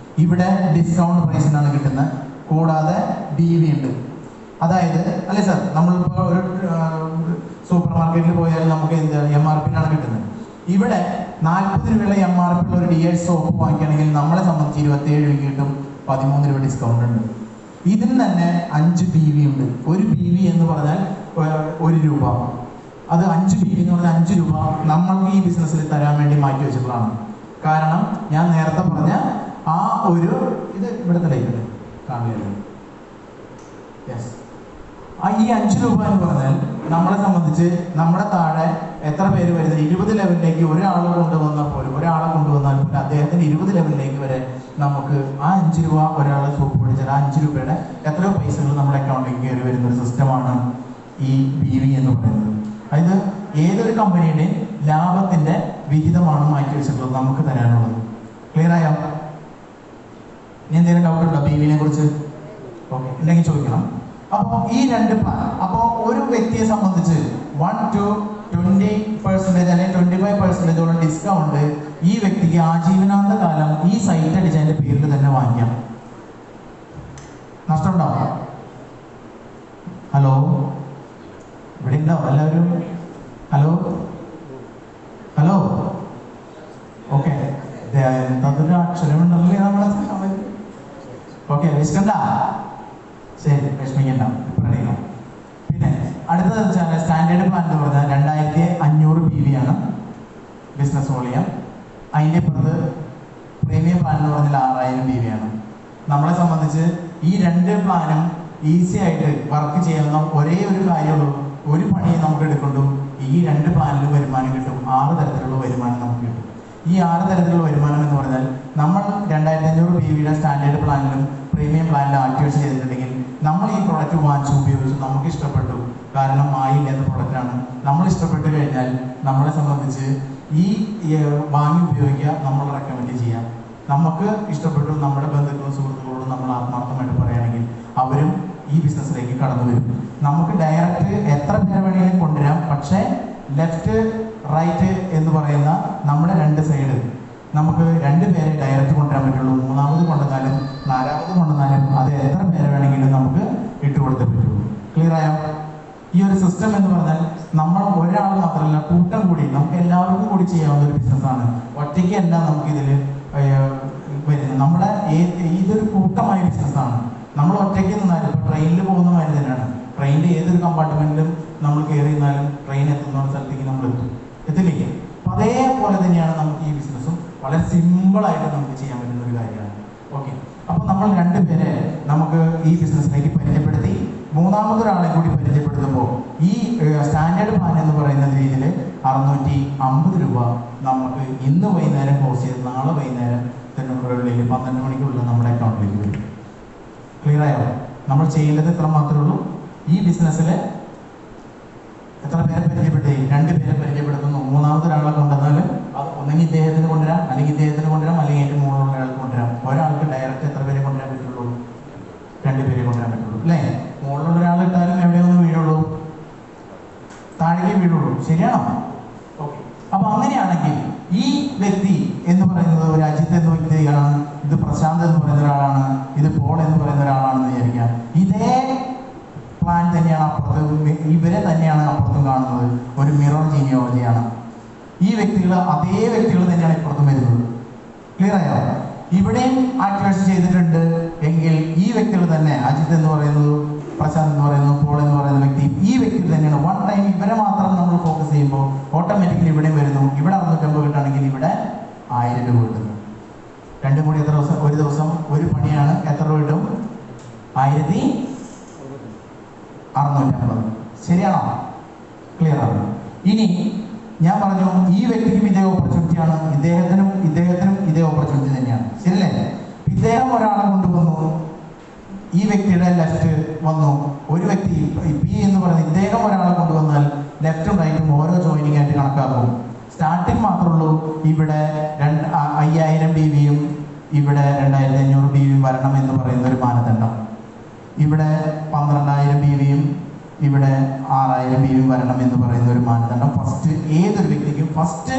ഇവിടെ ഡിസ്കൗണ്ട് പ്രൈസിനാണ് കിട്ടുന്നത്. കൂടാതെ DV ഉണ്ട്. അതായത് അല്ലേ സാർ, നമ്മളിപ്പോൾ ഒരു സൂപ്പർ മാർക്കറ്റിൽ പോയാൽ നമുക്ക് എന്ത് MRPനാണ് കിട്ടുന്നത്. ഇവിടെ 40 രൂപയുള്ള MRP ഉള്ള ഒരു DI സോപ്പ് വാങ്ങിക്കുകയാണെങ്കിൽ നമ്മളെ സംബന്ധിച്ച് 27 രൂപ കിട്ടും. 13 രൂപ ഡിസ്കൗണ്ട് ഉണ്ട്. ഇതിന് തന്നെ 5 BV ഉണ്ട്. ഒരു BV എന്ന് പറഞ്ഞാൽ 1 രൂപ. അത് 5 BV എന്ന് പറഞ്ഞാൽ 5 രൂപ നമ്മൾക്ക് ഈ ബിസിനസ്സിൽ തരാൻ വേണ്ടി മാറ്റി വെച്ചപ്പോഴാണ്. കാരണം ഞാൻ നേരത്തെ പറഞ്ഞ ആ ഒരു ഇത് ഇവിടുത്തെ ലൈറ്റ് കാണില്ല. യെസ്, ഈ 5 രൂപ എന്ന് പറഞ്ഞാൽ നമ്മളെ സംബന്ധിച്ച് നമ്മുടെ താഴെ എത്ര പേര് വരുന്നത് 20 ലെവലിലേക്ക് ഒരാളെ കൊണ്ടുവന്നാൽ പോലും അദ്ദേഹത്തിന് 20 ലെവലിലേക്ക് വരെ നമുക്ക് ആ 5 രൂപ ഒരാളെ സൂപ്പ് പിടിച്ചാൽ ആ 5 രൂപയുടെ എത്രയോ പൈസകൾ നമ്മുടെ അക്കൗണ്ടിലേക്ക് കയറി വരുന്ന ഒരു സിസ്റ്റമാണ് ഈ BV എന്ന് പറയുന്നത്. അതായത് ഏതൊരു കമ്പനിയുടെ ലാഭത്തിന്റെ വിഹിതമാണ് മാറ്റി വെച്ചിട്ടുള്ളത് നമുക്ക് തരാനുള്ളത്. ക്ലിയർ ആയോ? ഇനി എന്തെങ്കിലും ഡൗട്ട് ഉണ്ടോ BV-നെ കുറിച്ച്? ഓക്കെ, ഉണ്ടെങ്കിൽ ചോദിക്കണം. അപ്പോൾ ഈ 2 പ്ലാൻ, അപ്പോൾ ഒരു വ്യക്തിയെ സംബന്ധിച്ച് 1 to 20% അല്ലെങ്കിൽ 25% ഡിസ്കൗണ്ട് ഈ വ്യക്തിക്ക് ആജീവനാന്ത കാലം ഈ സൈറ്റ് അടിച്ചതിന്റെ പേരിൽ തന്നെ വാങ്ങിക്കാം. നഷ്ടമുണ്ടാവും? ഹലോ, ഇവിടെ ഉണ്ടാവും എല്ലാവരും? ഹലോ ഹലോ ഓക്കെ, എന്തൊരു അക്ഷരമുണ്ടല്ലേ നമ്മളെ. ഓക്കെ, വിശ്വണ്ട, ശരി, വിഷമിക്കണ്ട, പറയണം. പിന്നെ അടുത്തത് വെച്ചാൽ സ്റ്റാൻഡേർഡ് പ്ലാൻ എന്ന് പറഞ്ഞാൽ 2500 BV ആണ് ബിസിനസ് വോളിയം. അതിൻ്റെ ഇപ്പുറത്ത് പ്രീമിയം പ്ലാൻ എന്ന് പറഞ്ഞാൽ 6000 BV ആണ്. നമ്മളെ സംബന്ധിച്ച് ഈ 2 പ്ലാനും ഈസി ആയിട്ട് വർക്ക് ചെയ്യാവുന്ന ഒരേ ഒരു കാര്യമുള്ളൂ, ഒരു പണിയെ നമുക്ക് എടുക്കൊണ്ടു ഈ 2 പ്ലാനിലും വരുമാനം കിട്ടും. 6 തരത്തിലുള്ള വരുമാനം നമുക്ക് കിട്ടും. ഈ 6 തരത്തിലുള്ള വരുമാനം എന്ന് പറഞ്ഞാൽ നമ്മൾ 2500 BV-യുടെ സ്റ്റാൻഡേർഡ് പ്ലാനിലും പ്രീമിയം പ്ലാനിലും ആക്ടിവേറ്റ് ചെയ്തിട്ടുണ്ടെങ്കിൽ നമ്മൾ ഈ പ്രൊഡക്റ്റ് വാങ്ങിച്ച് ഉപയോഗിച്ചു, നമുക്ക് ഇഷ്ടപ്പെട്ടു, കാരണം ആയില്ലാത്ത പ്രൊഡക്റ്റാണ്, നമ്മൾ ഇഷ്ടപ്പെട്ടു കഴിഞ്ഞാൽ നമ്മളെ സംബന്ധിച്ച് ഈ വാങ്ങി ഉപയോഗിക്കുക, നമ്മൾ റെക്കമെൻഡ് ചെയ്യാം. നമുക്ക് ഇഷ്ടപ്പെട്ടു, നമ്മുടെ ബന്ധുക്കളും സുഹൃത്തുക്കളോടും നമ്മൾ ആത്മാർത്ഥമായിട്ട് പറയുകയാണെങ്കിൽ അവരും ഈ ബിസിനസ്സിലേക്ക് കടന്നു വരും. നമുക്ക് ഡയറക്റ്റ് എത്ര പേരെ വേണമെങ്കിലും കൊണ്ടുവരാം, പക്ഷേ ലെഫ്റ്റ് റൈറ്റ് എന്ന് പറയുന്ന നമ്മുടെ 2 സൈഡ് നമുക്ക് 2 പേരെ ഡയറക്റ്റ് കൊണ്ടുവരാൻ പറ്റുള്ളൂ. 3ാമത് കൊണ്ടുവന്നാലും 4ാമത് കൊണ്ടുവന്നാലും അത് എത്ര പേരെ വേണമെങ്കിലും നമുക്ക് ഇട്ടുകൊടുത്തേ പറ്റുള്ളൂ. ക്ലിയർ ആയോ? ഈ ഒരു സിസ്റ്റം എന്ന് പറഞ്ഞാൽ നമ്മൾ ഒരാൾ മാത്രമല്ല, കൂട്ടം കൂടി നമുക്ക് എല്ലാവർക്കും കൂടി ചെയ്യാവുന്ന ഒരു ബിസിനസ്സാണ്. ഒറ്റയ്ക്കല്ല നമുക്ക് ഇതിൽ വരുന്നത്. നമ്മുടെ ഇതൊരു കൂട്ടമായ ബിസിനസ്സാണ്. നമ്മൾ ഒറ്റയ്ക്ക് നിന്നാലും ഇപ്പോൾ ട്രെയിനിൽ പോകുന്ന മാതിരി തന്നെയാണ്. ട്രെയിനിൻ്റെ ഏതൊരു കമ്പാർട്ട്മെന്റിലും നമ്മൾ കയറി നിന്നാലും ട്രെയിൻ എത്തുന്ന സ്ഥലത്തേക്ക് നമ്മൾ എത്തില്ലേ? അപ്പം അതേപോലെ തന്നെയാണ് നമുക്ക് ഈ ബിസിനസ്സും വളരെ സിമ്പിളായിട്ട് നമുക്ക് ചെയ്യാൻ പറ്റുന്ന ഒരു കാര്യമാണ്. ഓക്കെ, അപ്പം നമ്മൾ 2 പേരെ നമുക്ക് ഈ ബിസിനസ്സിലേക്ക് പരിചയപ്പെടുത്തി. 3ാമതൊരാളെ കൂടി പരിചയപ്പെടുത്തുമ്പോൾ ഈ സ്റ്റാൻഡേർഡ് പ്ലാൻ എന്ന് പറയുന്ന രീതിയിൽ 650 രൂപ നമുക്ക് ഇന്ന് വൈകുന്നേരം ക്ലോസ് ചെയ്ത് നാളെ വൈകുന്നേരം 12 മണിക്കുള്ളിൽ നമ്മുടെ അക്കൗണ്ടിലേക്ക് വരും. ക്ലിയർ ആയോ? നമ്മൾ ചെയ്യേണ്ടത് ഇത്ര മാത്രമേ ഉള്ളൂ. ഈ ബിസിനസ്സിൽ എത്ര പേരെ പരിചയപ്പെടുത്തി? 2 പേരെ പരിചയപ്പെടുത്തുന്നു. 3ാമതൊരാളെ കൊണ്ടുവന്നാൽ അത് ഒന്നെങ്കിൽ ഇദ്ദേഹത്തിന് കൊണ്ടുവരാം, അല്ലെങ്കിൽ ഇദ്ദേഹത്തിന് കൊണ്ടുവരാം, അല്ലെങ്കിൽ ഏറ്റവും മുകളിലുള്ള ഒരാൾക്ക് കൊണ്ടുവരാം. ഒരാൾക്ക് ഡയറക്റ്റ് എത്ര പേരെ കൊണ്ടുവരാൻ പറ്റുള്ളൂ? 2 പേരെ കൊണ്ടുവരാൻ പറ്റുള്ളൂ അല്ലേ? മുകളിലുള്ള ഒരാൾ ഇട്ടാലും എവിടെയൊന്നും വീഴുള്ളൂ? താഴേക്ക് വീഴുള്ളൂ. ശരിയാണോ? ഓക്കെ, അപ്പൊ അങ്ങനെയാണെങ്കിൽ ഈ വ്യക്തി എന്ന് പറയുന്നത് ഒരു അജിത്ത് എന്ന വ്യക്തിയാണ്, ഇത് പ്രശാന്ത് എന്ന് പറയുന്ന ഒരാളാണ്, ഇത് പോൾ എന്ന് പറയുന്ന ഒരാളാണെന്ന് വിചാരിക്കാം. ഇതേ പ്ലാൻ തന്നെയാണ് അപ്പുറത്ത്, ഇവരെ തന്നെയാണ് അപ്പുറത്തും കാണുന്നത്. ഒരു മിറർ ജീനിയോളജിയാണ്. ഈ വ്യക്തികൾ അതേ വ്യക്തികൾ തന്നെയാണ് ഇപ്പുറത്തും വരുന്നത്. ക്ലിയർ ആയോ? ഇവിടെയും ആക്ടിവേഷൻ ചെയ്തിട്ടുണ്ട് എങ്കിൽ ഈ വ്യക്തികൾ തന്നെ, അജിത്ത് എന്ന് പറയുന്നത്, പ്രശാന്ത് എന്ന് പറയുന്നത്, പോൾ എന്ന് പറയുന്ന വ്യക്തി, ഈ വ്യക്തികൾ തന്നെയാണ്. 1 ടൈം ഇവരെ മാത്രം നമ്മൾ ഫോക്കസ് ചെയ്യുമ്പോൾ ഓട്ടോമാറ്റിക്കലി ഇവിടെയും വരുന്നു. ഇവിടെ 650 കിട്ടുകയാണെങ്കിൽ ഇവിടെ 1000 രൂപ കിട്ടുന്നു. 2 കൂടി എത്ര ദിവസം? ഒരു ദിവസം ഒരു പണിയാണ്. എത്ര രൂപ കിട്ടും? 1650. ശരിയാണോ? ക്ലിയർ ആണ്. ഇനി ഞാൻ പറഞ്ഞു ഈ വ്യക്തിക്കും ഇതേ ഓപ്പർച്യൂണിറ്റിയാണ്, ഇദ്ദേഹത്തിനും ഇതേ ഓപ്പർച്യൂണിറ്റി തന്നെയാണ്. ശരിയല്ലേ? ഇദ്ദേഹം ഒരാളെ കൊണ്ടുവന്നു, ഈ വ്യക്തിയുടെ ലെഫ്റ്റ് വന്നു. ഒരു വ്യക്തി പി എന്ന് പറയുന്നത് ഇദ്ദേഹം ഒരാളെ കൊണ്ടുവന്നാൽ ലെഫ്റ്റും റൈറ്റും ഓരോ ജോയിനിങ് ആയിട്ട് കണക്കാക്കും. സ്റ്റാർട്ടിങ് മാത്രമേ ഉള്ളൂ. ഇവിടെ 5000 BV-യും ഇവിടെ 2500 BV-യും വരണം എന്ന് പറയുന്ന ഒരു മാനദണ്ഡം. ഇവിടെ 12000 BV-യും ഇവിടെ 6000 BV-യും വരണം എന്ന് പറയുന്ന ഒരു മാനദണ്ഡം. ഫസ്റ്റ് ഏതൊരു വ്യക്തിക്കും ഫസ്റ്റ്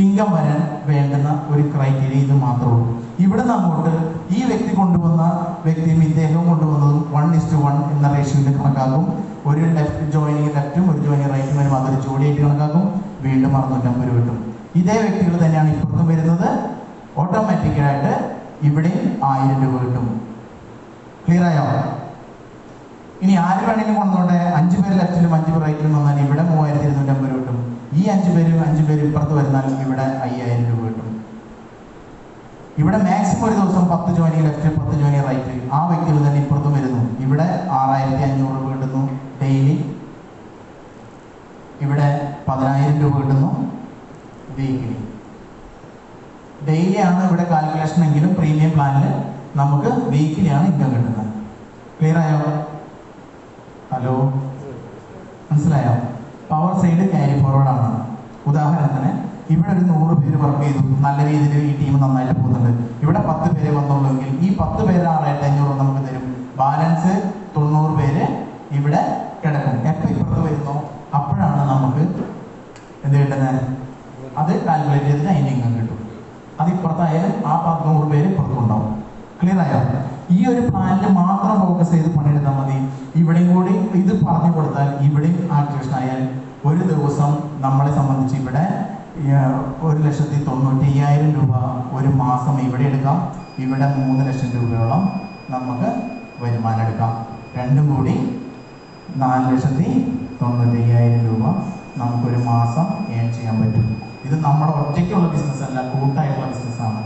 ഇൻകം വരാൻ വേണ്ടുന്ന ഒരു ക്രൈറ്റീരിയ ഇത് മാത്രമേ ഉള്ളൂ. ഇവിടെ നിന്ന് അങ്ങോട്ട് ഈ വ്യക്തി കൊണ്ടുവന്ന വ്യക്തിയും ഇദ്ദേഹവും കൊണ്ടുവന്നതും 1:1 എന്ന റേഷ്യോയിൽ കണക്കാക്കും. ഒരു ലെഫ്റ്റ് ജോയിനിങ് ലെഫ്റ്റും ഒരു ജോയിനിങ് റൈറ്റും വരും, അതൊരു ജോഡിയായിട്ട് കണക്കാക്കും. വീണ്ടും 650 രൂപ കിട്ടും. ഇതേ വ്യക്തികൾ തന്നെയാണ് ഇപ്പുറത്തും വരുന്നത്. ഓട്ടോമാറ്റിക്കായിട്ട് ഇവിടെ 1000 രൂപ കിട്ടും. ക്ലിയർ ആയോ? ഇനി ആര് വേണമെങ്കിലും കൊണ്ടുപോട്ടെ, 5 പേര് ലെഫ്റ്റിലും 5 പേര് റൈറ്റിലും വന്നാൽ ഇവിടെ 3250 രൂപ കിട്ടും. ഈ 5 പേര് ഇപ്പുറത്ത് വരുന്നാൽ ഇവിടെ 5000 രൂപ കിട്ടും. ഇവിടെ മാക്സിമം ഒരു ദിവസം 10 ജോയിനിങ് ലെഫ്റ്റ് 10 ജോയിനിങ് റൈറ്റ്. ആ വ്യക്തികൾ തന്നെ ഇപ്പുറത്തും വരുന്നു. ഇവിടെ 6500 രൂപ കിട്ടുന്നു. ഡെയിലി ഇവിടെ 10,000 രൂപ കിട്ടുന്നു. വീക്കിലി ഡെയിലിയാണ് ഇവിടെ കാൽക്കുലേഷൻ എങ്കിലും പ്രീമിയം പ്ലാനിൽ നമുക്ക് വീക്കിലിയാണ് ഇൻകം കിട്ടുന്നത്. ക്ലിയർ ആയോ? ഹലോ, മനസ്സിലായോ? പവർ സൈഡ് ക്യാരി ഫോർവേഡ് ആണ്. ഉദാഹരണത്തിന് ഇവിടെ ഒരു 100 പേര് വർക്ക് ചെയ്തു, നല്ല രീതിയിൽ ഈ ടീം നന്നായിട്ട് പോകുന്നുണ്ട്. ഇവിടെ 10 പേരെ വന്നുള്ളൂവെങ്കിൽ ഈ 10 പേര് 6,500 നമുക്ക് തരും. ബാലൻസ് 90 പേര് ഇവിടെ കിടക്കും. എപ്പോൾ ഇപ്പുറത്ത് വരുന്നോ അപ്പോഴാണ് നമുക്ക് എന്ത് കിട്ടുന്നത്? അത് കാൽക്കുലേറ്റ് ചെയ്തിട്ട് അതിൻ്റെ ഇൻകം കിട്ടും. അത് ഇപ്പുറത്തായാലും ആ 100 പേര് ഇപ്പുറത്തും ഉണ്ടാവും. ക്ലിയർ ആയോ? ഈ ഒരു പ്ലാനിൽ മാത്രം ഫോക്കസ് ചെയ്ത് പണിയെടുത്താൽ മതി. ഇവിടെയും കൂടി ഇത് പറഞ്ഞു കൊടുത്താൽ ഇവിടെയും ആക്ടിവേഷൻ ആയാൽ ഒരു ദിവസം നമ്മളെ സംബന്ധിച്ച് ഇവിടെ 1,95,000 രൂപ ഒരു മാസം ഇവിടെ എടുക്കാം. ഇവിടെ 3 ലക്ഷം രൂപയോളം നമുക്ക് വരുമാനം എടുക്കാം. രണ്ടും കൂടി 4,95,000 രൂപ നമുക്കൊരു മാസം ഏൺ ചെയ്യാൻ പറ്റും. ഇത് നമ്മുടെ ഒറ്റയ്ക്കുള്ള ബിസിനസ് അല്ല, കൂട്ടായിട്ടുള്ള ബിസിനസ്സാണ്.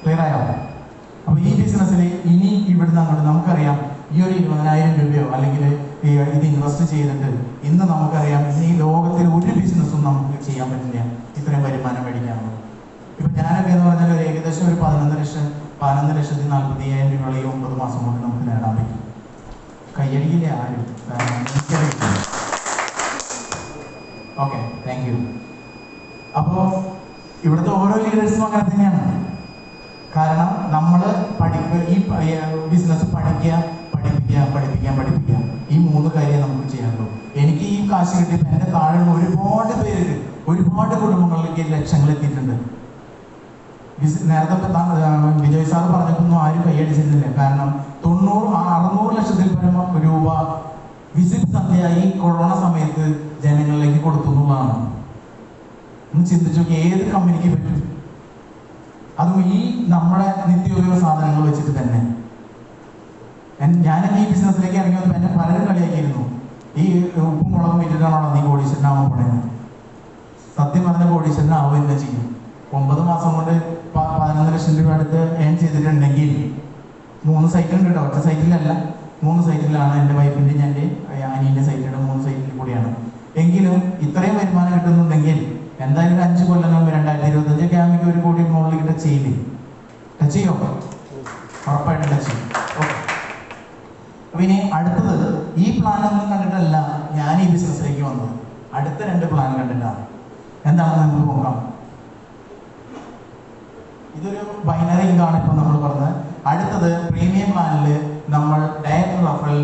ക്ലിയർ ആയോ? അപ്പോൾ ഈ ബിസിനസ്സിൽ ഇനി ഇവിടുന്ന് അങ്ങോട്ട് നമുക്കറിയാം ഈ ഒരു 20,000 രൂപയോ അല്ലെങ്കിൽ ഇത് ഇൻവെസ്റ്റ് ചെയ്തിട്ട് ഇന്ന് നമുക്കറിയാം ഈ ലോകത്തിൽ ഒരു ബിസിനസ്സും നമുക്ക് ചെയ്യാൻ പറ്റില്ല ഇത്രയും വരുമാനം മേടിക്കാനുള്ളത്. ഇപ്പം ഞാനൊക്കെ എന്ന് പറഞ്ഞാൽ ഒരു ഏകദേശം ഒരു 11,40,000 രൂപയുള്ള ഈ 9 മാസം കൊണ്ട് നമുക്ക് നേടാൻ പറ്റും. കയ്യടിക്കില്ല ആരും. Okay, thank you. അപ്പോൾ ഇവിടുത്തെ ഓരോ ലീഡേഴ്സും അങ്ങനെ തന്നെയാണ്. കാരണം നമ്മൾ ഈ ബിസിനസ് പഠിക്കുക, ഈ 3 കാര്യം നമുക്ക് ചെയ്യാനുള്ളൂ. എനിക്ക് ഈ കാശ് കിട്ടിയപ്പോൾ എൻ്റെ താഴെയുള്ള ഒരുപാട് പേര്, ഒരുപാട് കുടുംബങ്ങളിലേക്ക് ലക്ഷങ്ങൾ എത്തിയിട്ടുണ്ട്. നേരത്തെ വിജയ് സാർ പറഞ്ഞപ്പോൾ ആരും കൈയടിച്ചിരുന്നില്ല. കാരണം 600 ലക്ഷത്തിൽ പരം രൂപ വിസിറ്റ് സന്ധ്യയായി കൊറോണ സമയത്ത് ജനങ്ങളിലേക്ക് കൊടുത്തു എന്നുള്ളതാണ്. ഒന്ന് ചിന്തിച്ചു നോക്കി, ഏത് കമ്പനിക്ക് പറ്റും? അതും ഈ നമ്മുടെ നിത്യോപയോഗ സാധനങ്ങൾ വെച്ചിട്ട് തന്നെ. ഞാനൊക്കെ ഈ ബിസിനസ്സിലേക്ക് ഇറങ്ങി വന്നപ്പോൾ എന്നെ പലരും കളിയാക്കിയിരുന്നു, ഈ ഉപ്പും മുളകും വിറ്റിട്ടാണോ നീ കോടീശ്വരനാവാൻ പോണേന്ന്. സത്യം പറഞ്ഞ കോടീശ്വരനാവുക തന്നെ ചെയ്യും. 9 മാസം കൊണ്ട് 11 ലക്ഷം രൂപ അടുത്ത് ഏൺ ചെയ്തിട്ടുണ്ടെങ്കിൽ 3 സൈറ്റുണ്ട് കേട്ടോ, ഒറ്റ സൈറ്റിലല്ല, 3 സൈറ്റിലാണ്. എൻ്റെ വൈഫിൻ്റെ എൻ്റെ അനിയൻ്റെ സൈറ്റിയുടെ 3 സൈറ്റിൽ കൂടിയാണ്. എങ്കിലും ഇത്രയും വരുമാനം കിട്ടുന്നുണ്ടെങ്കിൽ എന്തായാലും 5 കൊല്ലങ്ങൾ 2025 ആകുമ്പോൾ 1 കോടി മുകളിലേക്ക് ടച്ച് ചെയ്യില്ലേ? ടച്ച് ചെയ്യോ? ഉറപ്പായിട്ടും ടച്ച് ചെയ്യും. ഓക്കെ, അപ്പോൾ ഇനി അടുത്തത് ഈ പ്ലാനൊന്നും കണ്ടിട്ടല്ല ഞാൻ ഈ ബിസിനസ്സിലേക്ക് വന്നത്. അടുത്ത 2 പ്ലാൻ കണ്ടിട്ടാണ്. എന്താണെന്ന് നമുക്ക് നോക്കാം. ഇതൊരു ബൈനറി ഇൻകമാണ് ഇപ്പം നമ്മൾ പറഞ്ഞത്. അടുത്തത് പ്രീമിയം പ്ലാനിൽ നമ്മൾ ഡയറക്റ്റ് റഫറൽ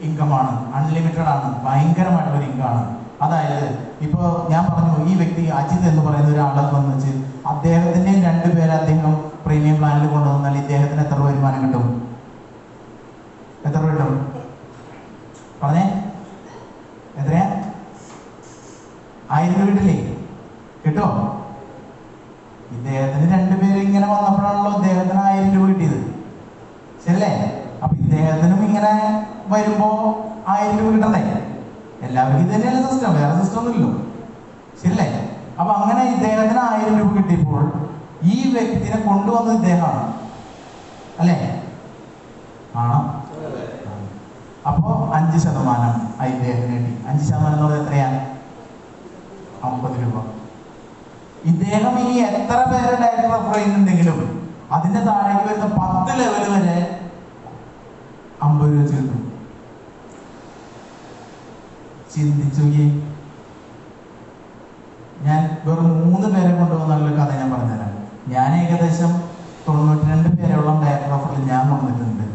ഇൻകമാണ്, അൺലിമിറ്റഡ് ആണ്, ഭയങ്കരമായിട്ടുള്ളൊരു ഇൻകമാണ്. അതായത് ഇപ്പോൾ ഞാൻ പറഞ്ഞു, ഈ വ്യക്തി അജിത് എന്ന് പറയുന്ന ഒരാളെ വന്ന് വെച്ച് അദ്ദേഹത്തിൻ്റെയും 2 പേരെ അദ്ദേഹം പ്രീമിയം പ്ലാനിൽ കൊണ്ടുവന്നാൽ ഇദ്ദേഹത്തിന് എത്ര വരുമാനം കിട്ടും? എത്ര കിട്ടും പറഞ്ഞേ? എത്രയാ? 1000 കിട്ടില്ലേ? കിട്ടോ? ഇദ്ദേഹത്തിന് 2 പേര് ഇങ്ങനെ വന്നപ്പോഴാണല്ലോ ഇദ്ദേഹത്തിന് 1000 രൂപ കിട്ടിയത്. ശരിയല്ലേ? അപ്പൊ ഇദ്ദേഹത്തിനും ഇങ്ങനെ വരുമ്പോ 1000 രൂപ കിട്ടണ്ടേ? എല്ലാവർക്കും ഇത് തന്നെയല്ലേ സിസ്റ്റം, വേറെ സിസ്റ്റം ഒന്നുമില്ലല്ലോ. ശരിയല്ലേ? അപ്പൊ അങ്ങനെ ഇദ്ദേഹത്തിന് 1000 രൂപ കിട്ടിയപ്പോൾ ഈ വ്യക്തിനെ കൊണ്ടുവന്നത് ഇദ്ദേഹമാണ് അല്ലേ? ആണോ? അപ്പോ 5% ഇദ്ദേഹത്തിന് കിട്ടി. 5% എന്ന് പറയുന്നത് എത്രയാണ്? 50 രൂപ. ഇദ്ദേഹം ഇനി എത്ര പേരെ ഡയറക്റ്റ് റെഫർ ചെയ്യുന്നുണ്ടെങ്കിലും അതിന്റെ താഴേക്ക് വരുന്ന 10 ലെവൽ വരെ 50 രൂപ കിട്ടും. ചിന്തിച്ചു. ഞാൻ വെറും 3 പേരെ കൊണ്ടുവന്നുള്ള കഥ ഞാൻ പറഞ്ഞുതരാം. ഞാൻ ഏകദേശം 92 പേരോളം ഡയറക്റ്റ് റെഫറിൽ ഞാൻ വന്നിട്ടുണ്ട്.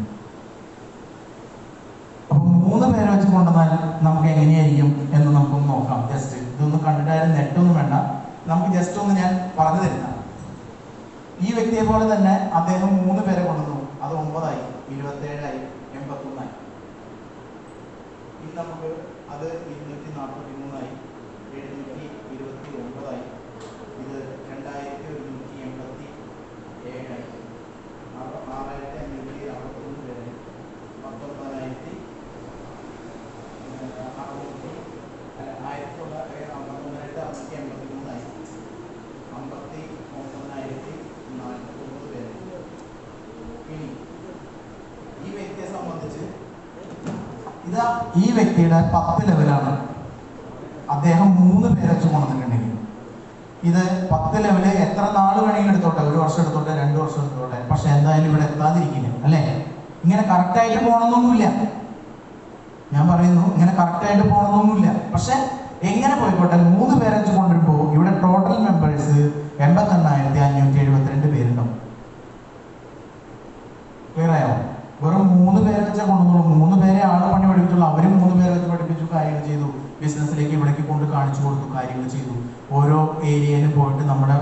അപ്പൊ 3 പേരെ വെച്ച് കൊണ്ടുവന്നാൽ നമുക്ക് എങ്ങനെയായിരിക്കും എന്ന് നമുക്കൊന്ന് നോക്കാം. ജസ്റ്റ് ഇതൊന്നും കണ്ടിട്ടായാലും നെറ്റൊന്നും വേണ്ട, നമുക്ക് ജസ്റ്റ് ഒന്ന് ഞാൻ പറഞ്ഞു തരുന്ന. ഈ വ്യക്തിയെ പോലെ തന്നെ അദ്ദേഹം 3 പേരെ കൊണ്ടുവന്നു. അത് 9 27 81 ഇനി നമുക്ക് അത് 243 729 ഇത് 2187 6563 പേര് 19,000 ഇനി ഈ വ്യക്തിയെ സംബന്ധിച്ച് ഇതാ ഈ വ്യക്തിയുടെ 10 ലെവലാണ്. അദ്ദേഹം 3 പേരെ വെച്ച് കൊണ്ടുവന്നിട്ടുണ്ടെങ്കിൽ ഇത് 10 ലെവല് എത്ര നാൾ വേണമെങ്കിലും എടുത്തോട്ടെ, 1 വർഷം എടുത്തോട്ടെ, 2 വർഷം എടുത്തോട്ടെ, പക്ഷെ എന്തായാലും ഇവിടെ എത്താതിരിക്കില്ല അല്ലേ? ഇങ്ങനെ കറക്റ്റായിട്ട് പോകണമെന്നൊന്നുമില്ല, ഞാൻ പറയുന്നു ഇങ്ങനെ കറക്റ്റായിട്ട് പോകണമെന്നൊന്നുമില്ല. പക്ഷെ എങ്ങനെ പോയിക്കോട്ടെ 3 പേരെ വെച്ച് കൊണ്ടുവരുമ്പോൾ ഇവിടെ ടോട്ടൽ മെമ്പേഴ്സ് 88,572 പേരുണ്ടാവും. ക്ലിയർ ആയോ? വെറും 3 പേരെ വെച്ചാൽ കൊണ്ടുവന്നുള്ളൂ. 3 പേരെ ആള് പണി പഠിപ്പിച്ചുള്ളൂ. അവരും 3 പേരെ വെച്ച് പഠിപ്പിച്ചു, കാര്യങ്ങൾ ചെയ്തു, ബിസിനസ്സിലേക്ക് ഇവിടേക്ക് കൊണ്ട് കാണിച്ചു കൊടുത്തു, കാര്യങ്ങൾ ചെയ്തു. ഓരോ ഏരിയയിലും പോയിട്ട് നമ്മുടെ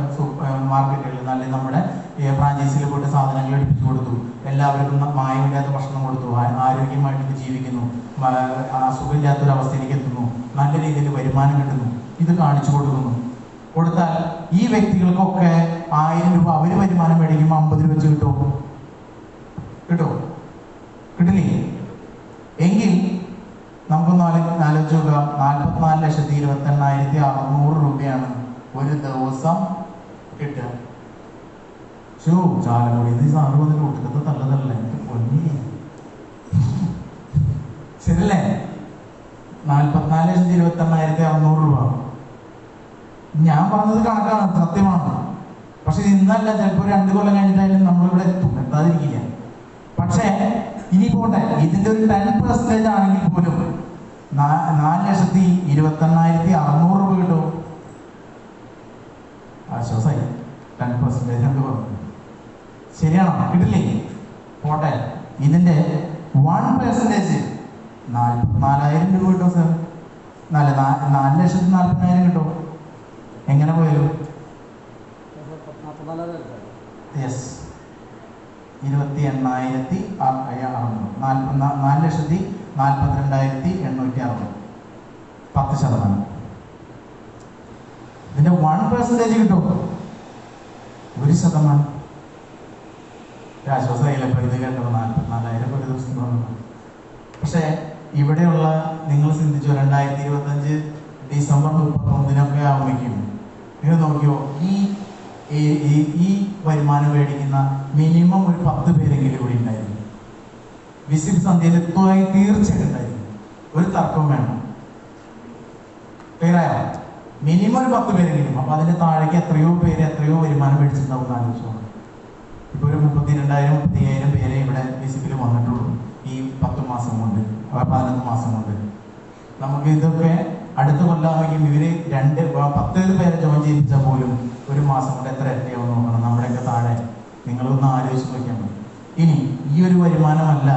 മാർക്കറ്റുകളിൽ അല്ലെങ്കിൽ നമ്മുടെ ഫ്രാഞ്ചൈസിയിൽ പോയിട്ട് സാധനങ്ങൾ എടുപ്പിച്ചു കൊടുത്തു. എല്ലാവർക്കും മായമില്ലാത്ത ഭക്ഷണം കൊടുത്തു, ആരോഗ്യമായിട്ട് ജീവിക്കുന്നു, അസുഖമില്ലാത്തൊരവസ്ഥയിലേക്ക് എത്തുന്നു, നല്ല രീതിയിൽ വരുമാനം കിട്ടുന്നു. ഇത് കാണിച്ചു കൊടുക്കുന്നു. കൊടുത്താൽ ഈ വ്യക്തികൾക്കൊക്കെ 1000 രൂപ അവർ വരുമാനം മേടിക്കുമ്പോൾ 50 രൂപ വെച്ച് കിട്ടുമോ? കിട്ടില്ലേ? എങ്കിൽ നമുക്കൊന്ന് ആലോചിച്ച് നോക്കാം. 44,28,600 രൂപയാണ് ഒരു ദിവസം കിട്ടുക. ചാലക്കുടി നീ സാറ് വന്നിട്ട് ഒട്ടുക്കത്തെ തള്ളതല്ലേ പൊന്നി, ശരിയല്ലേ? 44,28,600 രൂപ. ഞാൻ പറഞ്ഞത് കണക്കാണ്, സത്യമാണ്. പക്ഷെ ഇന്നല്ല, ചിലപ്പോൾ 2 കൊല്ലം കഴിഞ്ഞിട്ടായാലും നമ്മളിവിടെ എത്താതിരിക്കില്ല. പക്ഷേ ഇനി പോട്ടെ, ഇതിന്റെ ഒരു 10% ആണെങ്കിൽ പോലും 4,28,600 രൂപ കിട്ടും. ആശ്വാസമായി. 10% എന്ത് പറഞ്ഞു? ശരിയാണോ? കിട്ടില്ലേ? പോട്ടെ, ഇതിന്റെ 1% 44,000 രൂപ കിട്ടും സാർ. 4,40,000 കിട്ടും. എങ്ങനെ പോയാലും യെസ്, 28,600, 4,42,860, 10%. ഇതിന്റെ 1% കിട്ടും. 1%. ആശ്വാസമായില്ല. ഇത് കേട്ടപ്പോൾ 44,000 ഒരു ദിവസം തോന്നുന്നു. പക്ഷെ ഇവിടെയുള്ള നിങ്ങൾ ചിന്തിച്ചോ, 2025 ഡിസംബർ 31 ആവുമ്പോഴേക്കും നിങ്ങൾ നോക്കിയോ, ഈ വരുമാനം മേടിക്കുന്ന മിനിമം ഒരു 10 പേരെങ്കിലും ഇവിടെ ഉണ്ടായിരുന്നു. വിസിറ്റ് സന്ധ്യയിൽ തീർച്ചയായിട്ടും ഉണ്ടായിരുന്നു. ഒരു തർക്കവും വേണം. ക്ലിയറായോ? മിനിമം ഒരു 10 പേരെങ്കിലും. അപ്പൊ അതിന്റെ താഴേക്ക് എത്രയോ വരുമാനം മേടിച്ചിട്ടുണ്ടാവും ആലോചിച്ചോ. ഇപ്പൊ ഒരു 32,000 35,000 പേരെ ഇവിടെ വിസിറ്റിൽ വന്നിട്ടുള്ളൂ ഈ 10 മാസം കൊണ്ട്, 11 മാസം കൊണ്ട്. നമുക്ക് ഇതൊക്കെ അടുത്ത കൊല്ലാമെങ്കിൽ ഇവര് 10 പേരെ ജോയിൻ ചെയ്യിപ്പിച്ചാൽ പോലും ഒരു മാസം കൊണ്ട് എത്ര എത്തിയാവും നോക്കണം. നമ്മുടെയൊക്കെ താഴെ നിങ്ങളൊന്ന് ആലോചിച്ച് നോക്കിയാൽ മതി. ഇനി ഈ ഒരു വരുമാനമല്ല,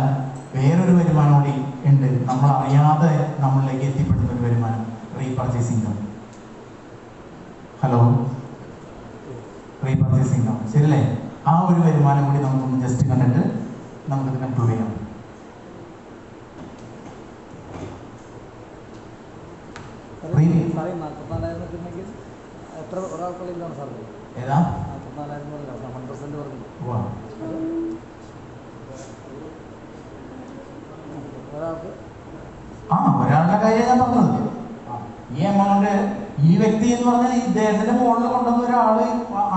വേറൊരു വരുമാനം കൂടി ഉണ്ട്, നമ്മൾ അറിയാതെ നമ്മളിലേക്ക് എത്തിപ്പെടുന്ന ഒരു വരുമാനം, repurchase income. Hello, repurchase income, ശരിയല്ലേ? ആ ഒരു വരുമാനം കൂടി നമുക്കൊന്ന് ജസ്റ്റ് കണ്ടിട്ട് നമുക്കത് കൺക്ലൂഡ് ചെയ്യാം. ഒരാളുടെ കാര്യം ഞാൻ പറഞ്ഞത്. ഈ എമൗണ്ട് ഈ വ്യക്തി എന്ന് പറഞ്ഞാൽ ഇദ്ദേഹത്തിന്റെ മുകളിൽ കൊണ്ടുവന്ന ഒരാള്,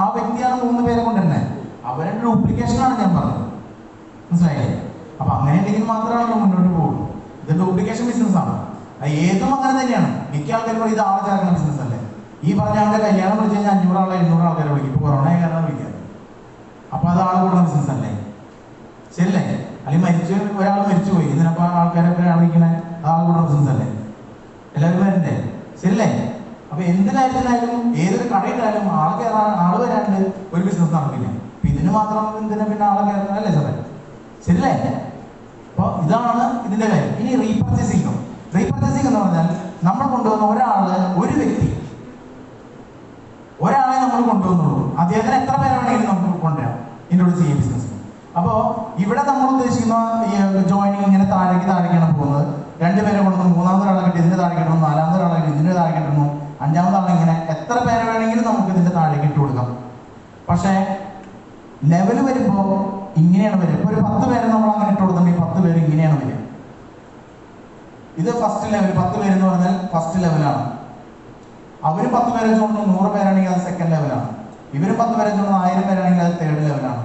ആ വ്യക്തിയാണ് 3 പേരെ കൊണ്ടുവരുന്നത്. അവരുടെ ഡ്യൂപ്ലിക്കേഷനാണ് ഞാൻ പറഞ്ഞത്, മനസ്സിലായില്ലേ? അപ്പൊ അങ്ങനെ ഉണ്ടെങ്കിൽ മാത്രമാണല്ലോ മുന്നോട്ട് പോകുള്ളൂ. ഇത് ഡ്യൂപ്ലിക്കേഷൻ ബിസിനസ് ആണ്. ഏതും അങ്ങനെ തന്നെയാണ്. മിക്ക ആൾക്കാർ പറയും ഇത് ആളെ ചേർക്കുന്ന ബിസിനസ് അല്ലേ. ഈ പറഞ്ഞ ആളുടെ കല്യാണം വിളിച്ചു കഴിഞ്ഞാൽ 500 ആളെ 200 ആൾക്കാരെ വിളിക്കും. ഇപ്പൊ കൊറോണ കാരണം വിളിക്കാം. അപ്പൊ അത് ആള് കൂടുന്ന ബിസിനസ് അല്ലേ? ശരിയല്ലേ? അല്ലെങ്കിൽ ഒരാൾ മരിച്ചുപോയി, ഇതിനപ്പോ ആൾക്കാരൊക്കെ അറിയിക്കണേ, ആൾ കൂടുന്ന ബിസിനസ് അല്ലേ? എല്ലാവരും വരണ്ടേ? ശരിയല്ലേ? അപ്പൊ എന്ത് കാര്യത്തിനായാലും ഏതൊരു കടയിട്ടായാലും ആള് വരാണ്ട് ഒരു ബിസിനസ് നടക്കില്ല. അപ്പൊ ഇതിന് മാത്രം എന്തിനാ പിന്നെ ആളെ കയറുന്നല്ലേ സാറേ? ശരിയല്ലേ? അപ്പൊ ഇതാണ് ഇതിന്റെ കാര്യം. ഇനി റീപർച്ചേസിംഗ് എന്ന് പറഞ്ഞാൽ നമ്മൾ കൊണ്ടുവന്ന ഒരാളെ നമ്മൾ കൊണ്ടുവന്നുള്ളൂ. അദ്ദേഹത്തിന് എത്ര പേരെ വേണമെങ്കിലും നമുക്ക് കൊണ്ടുവരാം ഇൻട്രോഡ്യൂസ് ചെയ്യാം ബിസിനസ്. അപ്പോൾ ഇവിടെ നമ്മൾ ഉദ്ദേശിക്കുന്ന ജോയിനിങ് ഇങ്ങനെ താഴേക്കാണ് പോകുന്നത്. 2 പേരെ കൊണ്ടുവന്നു, 3ാമത്തെ ഒരാളെ കിട്ടി ഇതിന്റെ താഴെ കിട്ടുന്നു, 4ാമത്തെ ഒരാളെ കിട്ടി ഇതിന്റെ താഴെ കിട്ടുന്നു, 5ാമത്തെ ആളെ ഇങ്ങനെ എത്ര പേരെ വേണമെങ്കിലും നമുക്ക് ഇതിന്റെ താഴേക്ക് ഇട്ട് കൊടുക്കാം. പക്ഷേ ലെവൽ വരുമ്പോൾ ഇങ്ങനെയാണ് വരിക. ഇപ്പോൾ ഒരു 10 പേരെ നമ്മൾ അങ്ങനെ ഇട്ട് കൊടുത്തിട്ടുണ്ടെങ്കിൽ 10 പേര് ഇങ്ങനെയാണ് വരിക. ഇത് ഫസ്റ്റ് ലെവൽ. 10 പേരെന്ന് പറഞ്ഞാൽ ഫസ്റ്റ് ലെവലാണ്. അവര് 10 പേരെ വെച്ചുകൊണ്ട് 100 പേരാണെങ്കിൽ അത് സെക്കൻഡ് ലെവലാണ്. ഇവരും 10 പേരെ വെച്ചുകൊണ്ട് 1000 പേരാണെങ്കിൽ അത് തേർഡ് ലെവലാണ്.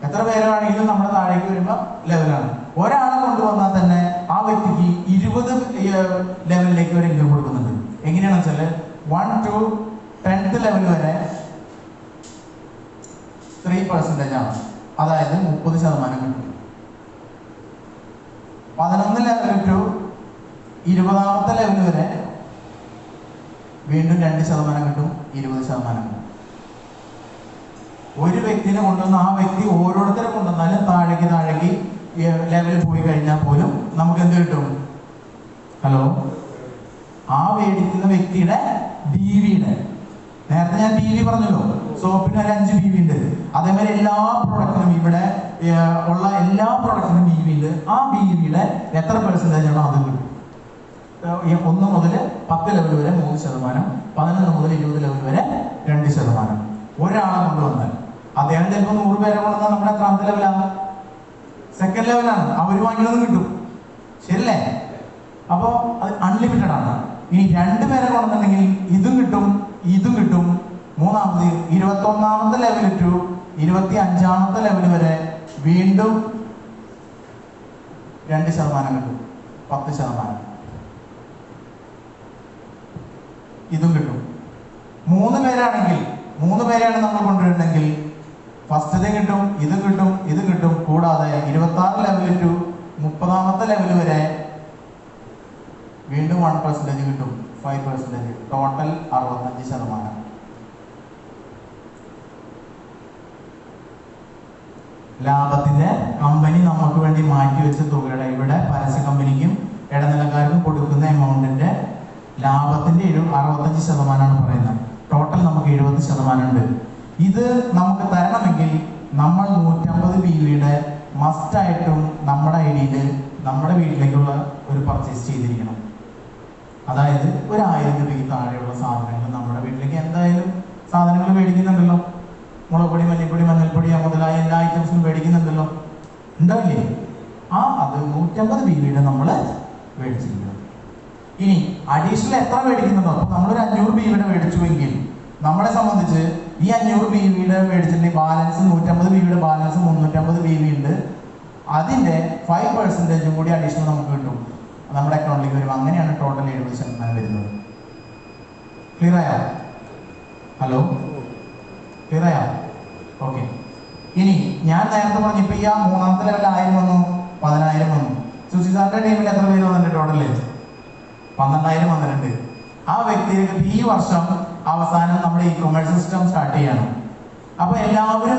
എത്ര പേരാണെങ്കിലും നമ്മുടെ താഴേക്ക് വരുമ്പോൾ ലെവലാണ്. ഒരാളെ കൊണ്ടുവന്നാൽ തന്നെ വ്യക്തിക്ക് 20 ലെവലിലേക്ക് ഒരു ഇൻകം കൊടുക്കുന്നുണ്ട്. എങ്ങനെയാണെന്ന് വെച്ചാൽ 1 to 10th ലെവൽ വരെ 3% ആണ്, അതായത് 30% കിട്ടും. 11 ലെവൽ ടു 20ാമത്തെ ലെവൽ വരെ വീണ്ടും 2% കിട്ടും, 20% കിട്ടും. ഒരു വ്യക്തിനെ കൊണ്ടുവന്ന് ആ വ്യക്തി ഓരോരുത്തരെ കൊണ്ടുവന്നാലും താഴേക്ക് ലെവൽ പോയി കഴിഞ്ഞാൽ പോലും നമുക്ക് എന്ത് കിട്ടും? ഹലോ, ആ മേടിക്കുന്ന വ്യക്തിയുടെ BVയുടെ, നേരത്തെ ഞാൻ BV പറഞ്ഞല്ലോ, സോപ്പിന് ഒരു 5 BV ഉണ്ട്. അതേമാതിരി എല്ലാ പ്രൊഡക്റ്റിനും ഇവിടെ ഉള്ള എല്ലാ പ്രൊഡക്റ്റിനും BV ഉണ്ട്. ആ BVയുടെ എത്ര പെർസെൻറ്റേജ് ആണോ അത് കിട്ടും. 1 മുതൽ 10 ലെവൽ വരെ 3%, 11 മുതൽ 20 ലെവൽ വരെ 2%. ഒരാളെ കൊണ്ടുവന്നാൽ അദ്ദേഹം ചിലപ്പോൾ 100 പേരെ കൊണ്ടുവന്നാൽ നമ്മുടെ എത്രാമത്തെ ലെവലാണ്? സെക്കൻഡ് ലെവലാണ്. അവർ വാങ്ങിക്കുന്നത് കിട്ടും, ശരിയല്ലേ? അപ്പോൾ അത് അൺലിമിറ്റഡ് ആണ്. ഇനി 2 പേരെ കൊണ്ടുവന്നിട്ടുണ്ടെങ്കിൽ ഇതും കിട്ടും, ഇതും കിട്ടും. മൂന്നാമത് 21ാമത്തെ ലെവൽ ടു 25ാമത്തെ ലെവൽ വരെ വീണ്ടും 2% കിട്ടും, 10%. ഇതും കിട്ടും. 3 പേരാണെങ്കിൽ 3 പേരെയാണ് നമ്മൾ കൊണ്ടുവരുന്നെങ്കിൽ ഫസ്റ്റത്തെ കിട്ടും, ഇതും കിട്ടും, ഇതും കിട്ടും. കൂടാതെ 26 ലെവൽ ടു 30ാമത്തെ ലെവൽ വരെ വീണ്ടും 1% കിട്ടും, 5%. ടോട്ടൽ 65%. ലാഭത്തിന്റെ കമ്പനി നമുക്ക് വേണ്ടി മാറ്റിവെച്ച തുകയുടെ, ഇവിടെ പരസ്യ കമ്പനിക്കും ഇടനിലക്കാർക്കും കൊടുക്കുന്ന എമൗണ്ടിന്റെ ലാഭത്തിന്റെ 65% പറയുന്നത്. ടോട്ടൽ നമുക്ക് 70% ഉണ്ട്. ഇത് നമുക്ക് തരണമെങ്കിൽ നമ്മൾ 150 BVയുടെ മസ്റ്റായിട്ടും നമ്മുടെ ഐഡിയിൽ നമ്മുടെ വീട്ടിലേക്കുള്ള ഒരു പർച്ചേസ് ചെയ്തിരിക്കണം. അതായത് ഒരു 1000 രൂപയ്ക്ക് താഴെയുള്ള സാധനങ്ങൾ നമ്മുടെ വീട്ടിലേക്ക് എന്തായാലും സാധനങ്ങൾ മേടിക്കുന്നുണ്ടല്ലോ. മുളകുപൊടി, മല്ലിപ്പൊടി, മഞ്ഞൾപ്പൊടി മുതലായ എല്ലാ ഐറ്റംസും മേടിക്കുന്നുണ്ടല്ലോ, ഉണ്ടാവില്ലേ? അത് 150 BVയുടെ നമ്മൾ മേടിച്ചിരിക്കണം. ഇനി അഡീഷണൽ എത്ര മേടിക്കുന്നുണ്ടോ? അപ്പോൾ നമ്മളൊരു 500 BVയുടെ മേടിച്ചുവെങ്കിൽ നമ്മളെ സംബന്ധിച്ച് ഈ 500 BVയുടെ മേടിച്ചിട്ടുണ്ടെങ്കിൽ ബാലൻസ് 150 BVയുടെ ബാലൻസ് 350 BV ഉണ്ട്. അതിൻ്റെ 5% കൂടി അഡീഷണൽ നമുക്ക് കിട്ടും, നമ്മുടെ അക്കൗണ്ടിലേക്ക് വരും. അങ്ങനെയാണ് ടോട്ടൽ 70% വരുന്നത്. ക്ലിയർ ആയോ? ഹലോ, ക്ലിയർ ആയോ? ഓക്കെ. ഇനി ഞാൻ നേരത്തെ പറഞ്ഞു, ഇപ്പൊ ഈ 3ാമത്തെ ലെവൽ 1000 വന്നു, 10000 വന്നു. സുശി സാറിന്റെ ടീമിൽ എത്ര പേര് വന്നിട്ടുണ്ട്? ടോട്ടല് 12000 വന്നിട്ടുണ്ട്. ആ വ്യക്തികൾക്ക് ഈ വർഷം അവസാനം നമ്മുടെ ഇ-കൊമേഴ്സ് സിസ്റ്റം സ്റ്റാർട്ട് ചെയ്യണം. അപ്പൊ എല്ലാവരും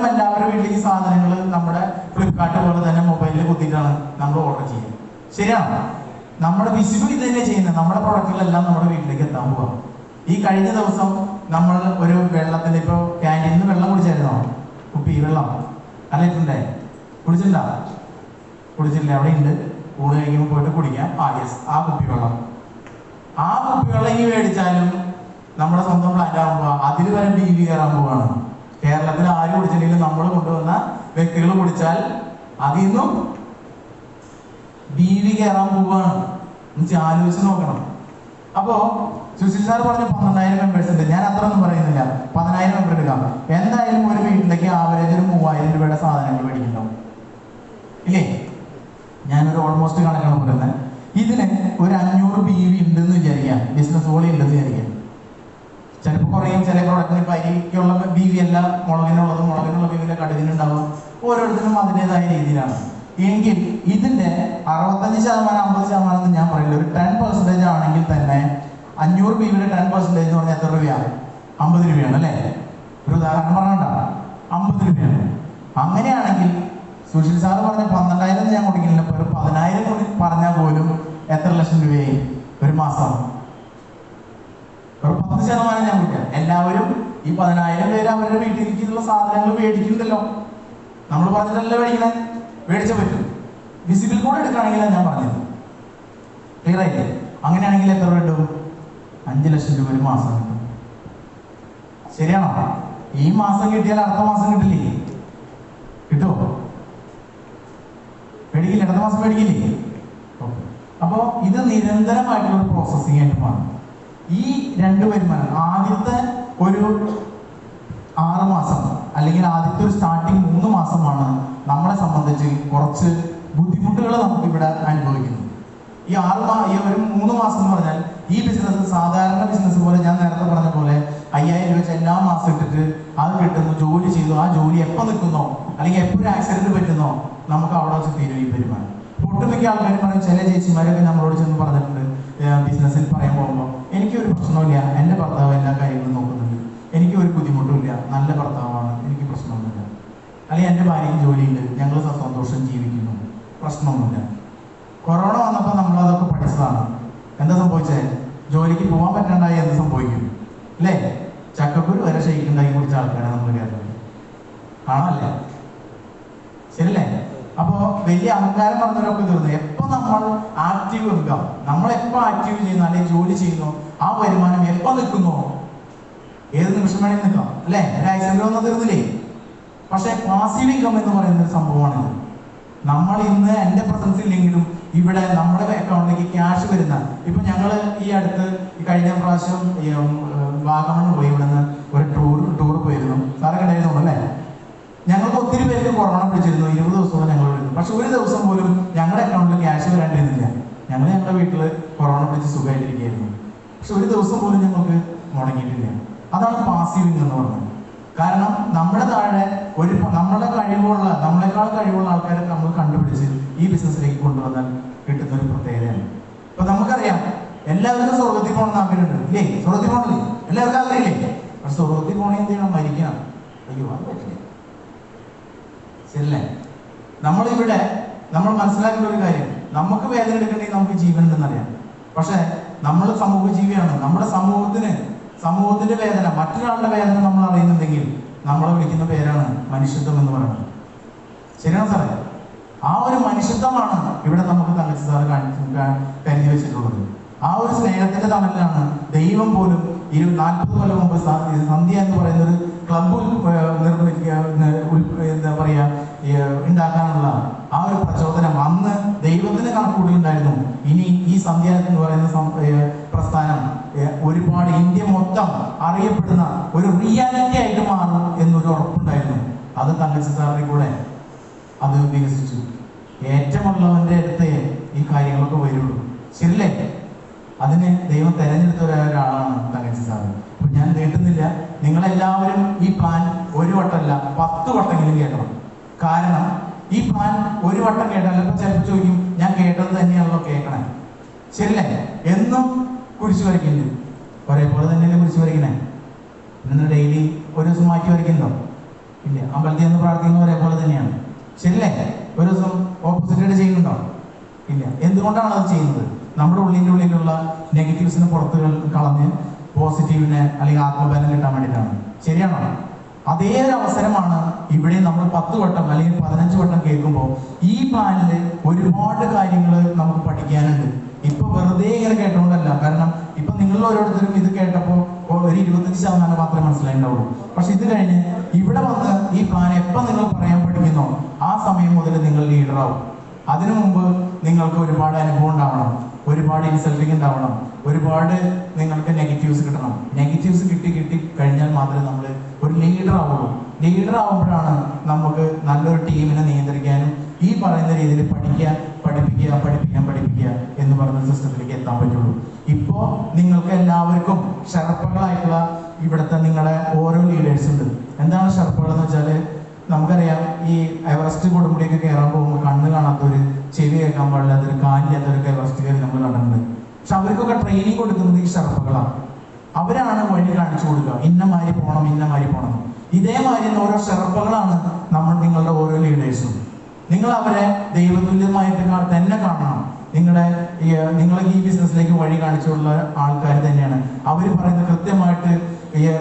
വീട്ടിലേക്ക് സാധനങ്ങൾ നമ്മുടെ ഫ്ലിപ്കാർട്ട് പോലെ തന്നെ മൊബൈലിൽ കുത്തിയിട്ടാണ് നമ്മൾ ഓർഡർ ചെയ്യുന്നത്, ശരിയാണോ? നമ്മുടെ വിസിബിൾ ഇത് തന്നെ ചെയ്യുന്നത്. നമ്മുടെ പ്രൊഡക്റ്റുകളെല്ലാം നമ്മുടെ വീട്ടിലേക്ക് എത്താൻ പോവാം. ഈ കഴിഞ്ഞ ദിവസം നമ്മൾ ഒരു വെള്ളത്തിന്റെ, ഇപ്പൊ ക്യാൻറ്റീനിൽ നിന്ന് വെള്ളം കുടിച്ചായിരുന്നോ? കുപ്പി വെള്ളം അല്ലിട്ടുണ്ടേ, കുടിച്ചിട്ടുണ്ടോ? കുടിച്ചിട്ടില്ല, അവിടെ ഉണ്ട്. ഊണ് കഴിക്കുമ്പോൾ പോയിട്ട് കുടിക്കാം. യെസ്, ആ കുപ്പി വെള്ളം ഇനി മേടിച്ചാലും നമ്മുടെ സ്വന്തം പ്ലാന്റ് ആകുമ്പോൾ അതിൽ വരെ BV കയറാൻ പോവാണ്. കേരളത്തിൽ ആര് കുടിച്ചില്ലെങ്കിലും നമ്മൾ കൊണ്ടുവന്ന വ്യക്തികൾ കുടിച്ചാൽ അതിൽ നിന്നും BV കയറാൻ പോവാണ്. ആലോചിച്ച് നോക്കണം. അപ്പോ സുശീൽ സാർ പറഞ്ഞു 12000 മെമ്പേഴ്സ് ഉണ്ട്. ഞാൻ അത്ര ഒന്നും പറയുന്നില്ല, 10000 മെമ്പർ എടുക്കാം. എന്തായാലും ഒരു വീട്ടിലേക്ക് ആവറേജ് ഒരു 3000 രൂപയുടെ സാധനങ്ങൾ മേടിക്കണ്ടാവും, ഇല്ലേ? ഞാനൊരു ഓൾമോസ്റ്റ് കണക്കാണ് പറയുന്നത്. ഇതിന് ഒരു 500 BV ഉണ്ടെന്ന് വിചാരിക്കാം, ബിസിനസ് വോളി ഉണ്ടെന്ന് വിചാരിക്കാം. ചിലപ്പോൾ കുറയും, ചില പ്രോഡക്റ്റിന് ഇപ്പം അരിക്കുള്ള BV അല്ല, മുളകിനുള്ള BV കടുകിനുണ്ടാവും. ഓരോരുത്തരും അതിൻ്റെതായ രീതിയിലാണ്. എങ്കിൽ ഇതിന്റെ 65% 50% എന്ന് ഞാൻ പറയില്ല, ഒരു 10% ആണെങ്കിൽ തന്നെ 500 BVയുടെ 10% എന്ന് പറഞ്ഞാൽ എത്ര രൂപയാണ്? 50 രൂപയാണ്, അല്ലേ? ഒരു ഉദാഹരണം പറഞ്ഞാ 50 രൂപയാണ്. അങ്ങനെയാണെങ്കിൽ സുശീൽ സാറ് പറഞ്ഞ 12000 ഞാൻ കൊടുക്കില്ല, ഒരു 10000 പറഞ്ഞാൽ പോലും എത്ര ലക്ഷം രൂപയായി ഒരു മാസം? ഒരു 10% ഞാൻ കൊടുക്കാം. എല്ലാവരും ഈ 10000 പേര് അവരുടെ വീട്ടിലേക്കുള്ള സാധനങ്ങൾ മേടിക്കുന്നുണ്ടല്ലോ. നമ്മൾ പറഞ്ഞിട്ടല്ലേ മേടിക്കണേ? മേടിച്ച പറ്റും. വിസിബിൾ കൂടെ എടുക്കുകയാണെങ്കിലാണ് ഞാൻ പറഞ്ഞത്. ക്ലിയർ ആയില്ലേ? അങ്ങനെയാണെങ്കിൽ എത്ര കിട്ടും? 5 ലക്ഷം രൂപ ഒരു മാസം കിട്ടും, ശരിയാണോ? ഈ മാസം കിട്ടിയാൽ അടുത്ത മാസം കിട്ടില്ലേ? കിട്ടുമോ? മേടിക്കില്ലേ? അടുത്ത മാസം മേടിക്കില്ലേ? അപ്പോൾ ഇത് നിരന്തരമായിട്ടുള്ള പ്രോസസ്സിംഗ് ആയിട്ട് മാറും. ഈ 2 വരുമാനം ആദ്യത്തെ ഒരു 6 മാസം അല്ലെങ്കിൽ ആദ്യത്തെ ഒരു സ്റ്റാർട്ടിങ് 3 മാസമാണ് നമ്മളെ സംബന്ധിച്ച് കുറച്ച് ബുദ്ധിമുട്ടുകൾ നമുക്ക് ഇവിടെ അനുഭവിക്കുന്നത്. ഈ ഒരു 3 മാസം എന്ന് പറഞ്ഞാൽ ഈ ബിസിനസ് സാധാരണ ബിസിനസ് പോലെ ഞാൻ നേരത്തെ പറഞ്ഞ പോലെ 5000 രൂപ വെച്ച് എല്ലാ മാസം ഇട്ടിട്ട് അത് കിട്ടുന്നു, ജോലി ചെയ്തു, ആ ജോലി എപ്പോൾ നിൽക്കുന്നോ അല്ലെങ്കിൽ എപ്പോൾ ഒരു ആക്സിഡന്റ് പറ്റുന്നോ നമുക്ക് അവിടെ വെച്ച് തീരും ഈ വരുമാനം. ഒട്ടുമിക്ക ആൾക്കാരും പറയും, ചില ചേച്ചിമാരൊക്കെ നമ്മളോട് ചെന്ന് പറഞ്ഞിട്ടുണ്ട് ബിസിനസ്സിൽ പറയാൻ പോകുമ്പോൾ, എനിക്കൊരു പ്രശ്നമില്ല, എൻ്റെ ഭർത്താവ് എല്ലാ കാര്യങ്ങളും നോക്കുന്നുണ്ട്, എനിക്ക് ഒരു ബുദ്ധിമുട്ടുമില്ല, നല്ല ഭർത്താവാണ്, എനിക്ക് പ്രശ്നമൊന്നുമില്ല, അല്ലെങ്കിൽ എൻ്റെ ഭാര്യയ്ക്ക് ജോലിയുണ്ട്, ഞങ്ങൾ സന്തോഷം ജീവിക്കുന്നു, പ്രശ്നമൊന്നുമില്ല. കൊറോണ വന്നപ്പോൾ നമ്മളതൊക്കെ പഠിച്ചതാണ്. എന്താ സംഭവിച്ചത്? ജോലിക്ക് പോകാൻ പറ്റാണ്ടായി എന്ത് സംഭവിക്കും അല്ലേ? ചക്കക്കുരു വരെ ഷെയ്ക്കുണ്ടായി കുടിച്ച ആൾക്കാരെ നമ്മൾ കേരളത്തിൽ ആണല്ലേ? ശരിയല്ലേ? അപ്പോ വലിയ അഹങ്കാരം പറഞ്ഞവരൊക്കെ തീർന്നു. എപ്പോ നമ്മൾ ആക്റ്റീവ് നിൽക്കാം, നമ്മളെപ്പോ ആക്റ്റീവ് ചെയ്യുന്നു അല്ലെങ്കിൽ ജോലി ചെയ്യുന്നു, ആ വരുമാനം എപ്പോ നിൽക്കുന്നോ ഏത് നിമിഷം വേണമെങ്കിൽ നിൽക്കാം അല്ലേ? ഒരു ആക്സിഡന്റ് വന്നാൽ തീർന്നില്ലേ? പക്ഷെ പാസീവ് ഇൻകം എന്ന് പറയുന്ന ഒരു സംഭവമാണിത്. നമ്മൾ ഇന്ന് എൻ്റെ പ്രസൻസ് ഇല്ലെങ്കിലും ഇവിടെ നമ്മുടെ അക്കൗണ്ടിലേക്ക് ക്യാഷ് വരുന്ന, ഇപ്പൊ ഞങ്ങൾ ഈ അടുത്ത് കഴിഞ്ഞ പ്രാവശ്യം വാഗമൺ പോയി, ഇവിടെ നിന്ന് ഒരു ടൂർ പോയിരുന്നു. സാറൊക്കെ ഉണ്ടായിരുന്നു അല്ലേ? ഞങ്ങൾക്ക് ഒത്തിരി പേർക്ക് കൊറോണ പിടിച്ചിരുന്നു. 20 ദിവസത്തോളം ഞങ്ങൾ വിളിക്കുന്നു. പക്ഷെ ഒരു ദിവസം പോലും ഞങ്ങളുടെ അക്കൗണ്ടിൽ ക്യാഷ് വരാണ്ടിരുന്നില്ല. ഞങ്ങളുടെ വീട്ടിൽ കൊറോണ പിടിച്ച് സുഖമായിട്ടിരിക്കുകയായിരുന്നു. പക്ഷെ ഒരു ദിവസം പോലും ഞങ്ങൾക്ക് മുടങ്ങിയിട്ടില്ല. അതാണ് പാസീവ് ഇൻകം എന്ന് പറഞ്ഞത്. കാരണം നമ്മുടെ താഴെ നമ്മളെ കഴിവുള്ള, നമ്മളെക്കാൾ കഴിവുള്ള ആൾക്കാരെ നമ്മൾ കണ്ടുപിടിച്ച് ഈ ബിസിനസ്സിലേക്ക് കൊണ്ടുവന്നാൽ കിട്ടുന്ന ഒരു പ്രത്യേകതയാണ്. ഇപ്പൊ നമുക്കറിയാം എല്ലാവർക്കും സ്വർഗത്തിൽ പോകണമെന്ന് ആഗ്രഹമുണ്ട് ഇല്ലേ? സ്വർഗത്തിൽ പോകണില്ലേ? എല്ലാവർക്കും ആഗ്രഹമില്ലേ? പക്ഷെ സ്വർഗത്തിൽ പോകണേ എന്ത് ചെയ്യണം? മരിക്കണം. അയ്യോ, അത് പറ്റില്ല. ശരിയല്ലേ? നമ്മളിവിടെ നമ്മൾ മനസ്സിലാക്കേണ്ട ഒരു കാര്യം, നമുക്ക് വേദന എടുക്കണമെങ്കിൽ നമുക്ക് ജീവൻ ഉണ്ടെന്നറിയാം. പക്ഷെ നമ്മൾ സമൂഹ ജീവിയാണ്. നമ്മുടെ സമൂഹത്തിന്റെ വേദന, മറ്റൊരാളുടെ വേദന നമ്മൾ അറിയുന്നുണ്ടെങ്കിൽ നമ്മളെ വിളിക്കുന്ന പേരാണ് മനുഷ്യത്വം എന്ന് പറയുന്നത്. ശരിയാണ് സാറേ? ആ ഒരു മനുഷ്യത്വമാണ് ഇവിടെ നമുക്ക് തങ്കച്ചി സാറ് കരുതി വെച്ചിട്ടുള്ളത്. ആ ഒരു സ്നേഹത്തിന്റെ തണലിലാണ് ദൈവം പോലും 40 കൊല്ലം മുമ്പ് സന്ധ്യ എന്ന് പറയുന്ന ഒരു ക്ലബ് എന്താ പറയാ ഉണ്ടാക്കാനുള്ള ആ ഒരു പ്രചോദനം അന്ന് ദൈവത്തിന് കണക്കൂടിയുണ്ടായിരുന്നു. ഇനി ഈ സന്ധ്യ എന്ന് പറയുന്ന പ്രസ്ഥാനം ഒരുപാട് ഇന്ത്യ മൊത്തം അറിയപ്പെടുന്ന ഒരു റിയാലിറ്റി ആയിട്ട് മാറും എന്നൊരു ഉറപ്പുണ്ടായിരുന്നു. അത് തങ്കച്ചി സാറിനെ കൂടെ അത് വികസിച്ചു. ഏറ്റമുള്ളവന്റെ അടുത്ത് ഈ കാര്യങ്ങളൊക്കെ വരുള്ളൂ. ശരിയല്ലേ? അതിന് ദൈവം തെരഞ്ഞെടുത്ത ഒരാളാണ് തങ്കച്ചി സാറ്. അപ്പൊ ഞാൻ കേട്ടുന്നില്ല, നിങ്ങളെല്ലാവരും ഈ പ്ലാൻ ഒരു വട്ടമല്ല 10 വട്ടമെങ്കിലും കേൾക്കണം. കാരണം ഈ പ്ലാൻ ഒരു വട്ടം കേട്ടാൽ ഇപ്പൊ ചിലപ്പോൾ ചോദിക്കും, ഞാൻ കേട്ടത് തന്നെയാണല്ലോ കേൾക്കണേ. ശരിയല്ലേ? എന്നും കുരിശ് വരയ്ക്കുന്നുണ്ട്, ഒരേപോലെ തന്നെയല്ലേ കുരിശ് വരയ്ക്കണേ? ഇന്ന് ഡെയിലി ഒരു ദിവസം മാറ്റി വരയ്ക്കുന്നുണ്ടോ? ഇല്ല. അമ്പലത്തിൽ നിന്ന് പ്രാർത്ഥിക്കുന്ന ഒരേപോലെ തന്നെയാണ്. ശരിയല്ലേ? ഒരു ദിവസം ഓപ്പോസിറ്റായിട്ട് ചെയ്യുന്നുണ്ടോ? ഇല്ല. എന്തുകൊണ്ടാണ് അത് ചെയ്യുന്നത്? നമ്മുടെ ഉള്ളിലുള്ള നെഗറ്റീവ്സിനെ പുറത്ത് കളഞ്ഞ് പോസിറ്റീവിനെ അല്ലെങ്കിൽ ആത്മബലം കിട്ടാൻ വേണ്ടിയിട്ടാണ്. ശരിയാണോ? അതേ ഒരു അവസരമാണ് ഇവിടെ നമ്മൾ 10 വട്ടം അല്ലെങ്കിൽ 15 വട്ടം കേൾക്കുമ്പോൾ ഈ പ്ലാനിൽ ഒരുപാട് കാര്യങ്ങൾ നമുക്ക് പഠിക്കാനുണ്ട്. ഇപ്പൊ വെറുതെ ഇങ്ങനെ കേട്ടോണ്ടല്ല. കാരണം ഇപ്പൊ നിങ്ങൾ ഓരോരുത്തരും ഇത് കേട്ടപ്പോൾ ഒരു 25% മാത്രമേ മനസ്സിലായിട്ടുണ്ടാവുള്ളൂ. പക്ഷെ ഇത് കഴിഞ്ഞ് ഇവിടെ വന്ന് ഈ പ്ലാൻ എപ്പോൾ നിങ്ങൾ പറയാൻ പഠിക്കുന്നോ ആ സമയം മുതൽ നിങ്ങൾ ലീഡറാവും. അതിനു മുമ്പ് നിങ്ങൾക്ക് ഒരുപാട് അനുഭവം ഉണ്ടാവണം, ഒരുപാട് ഇൻസൾട്ടിങ് ഉണ്ടാവണം, ഒരുപാട് നിങ്ങൾക്ക് നെഗറ്റീവ്സ് കിട്ടണം. നെഗറ്റീവ്സ് കിട്ടി കഴിഞ്ഞാൽ മാത്രമേ നമ്മൾ ഒരു ലീഡർ ആവുള്ളൂ. ലീഡർ ആവുമ്പോഴാണ് നമുക്ക് നല്ലൊരു ടീമിനെ നിയന്ത്രിക്കാനും ഈ പറയുന്ന രീതിയിൽ പഠിപ്പിക്കുക എന്ന് പറയുന്ന സിസ്റ്റത്തിലേക്ക് എത്താൻ പറ്റുള്ളൂ. ഇപ്പോ നിങ്ങൾക്ക് എല്ലാവർക്കും ഷെർപ്പകളായിട്ടുള്ള ഇവിടുത്തെ നിങ്ങളുടെ ഓരോ ലീഡേഴ്സ് ഉണ്ട്. എന്താണ് ഷെർപ്പകൾ എന്ന് വെച്ചാല്, നമുക്കറിയാം ഈ എവറസ്റ്റ് കൊടുമുടിയൊക്കെ കയറാൻ പോകുമ്പോൾ കണ്ണ് കാണാത്തവര്, ചെവി കേൾക്കാൻ പാടില്ലാത്തവര്, കാലില്ലാത്തവരൊക്കെ എവറസ്റ്റ് കയറി നമ്മൾ കണ്ടിട്ടുണ്ട്. പക്ഷെ അവർക്കൊക്കെ ട്രെയിനിങ് കൊടുക്കുന്നത് ഈ ഷെർപ്പകളാണ്. അവരാണ് വഴി കാണിച്ചു കൊടുക്കുക, ഇന്നമാതിരി പോകണം. ഇതേമാതിരി ഓരോ ഷെർപ്പകളാണ് നിങ്ങളുടെ ഓരോ ലീഡേഴ്സും. നിങ്ങൾ അവരെ ദൈവതുല്യമായിട്ട് തന്നെ കാണണം. നിങ്ങളെ ഈ ബിസിനസ്സിലേക്ക് വഴി കാണിച്ചുള്ള ആൾക്കാർ തന്നെയാണ്. അവർ പറയുന്നത് കൃത്യമായിട്ട്,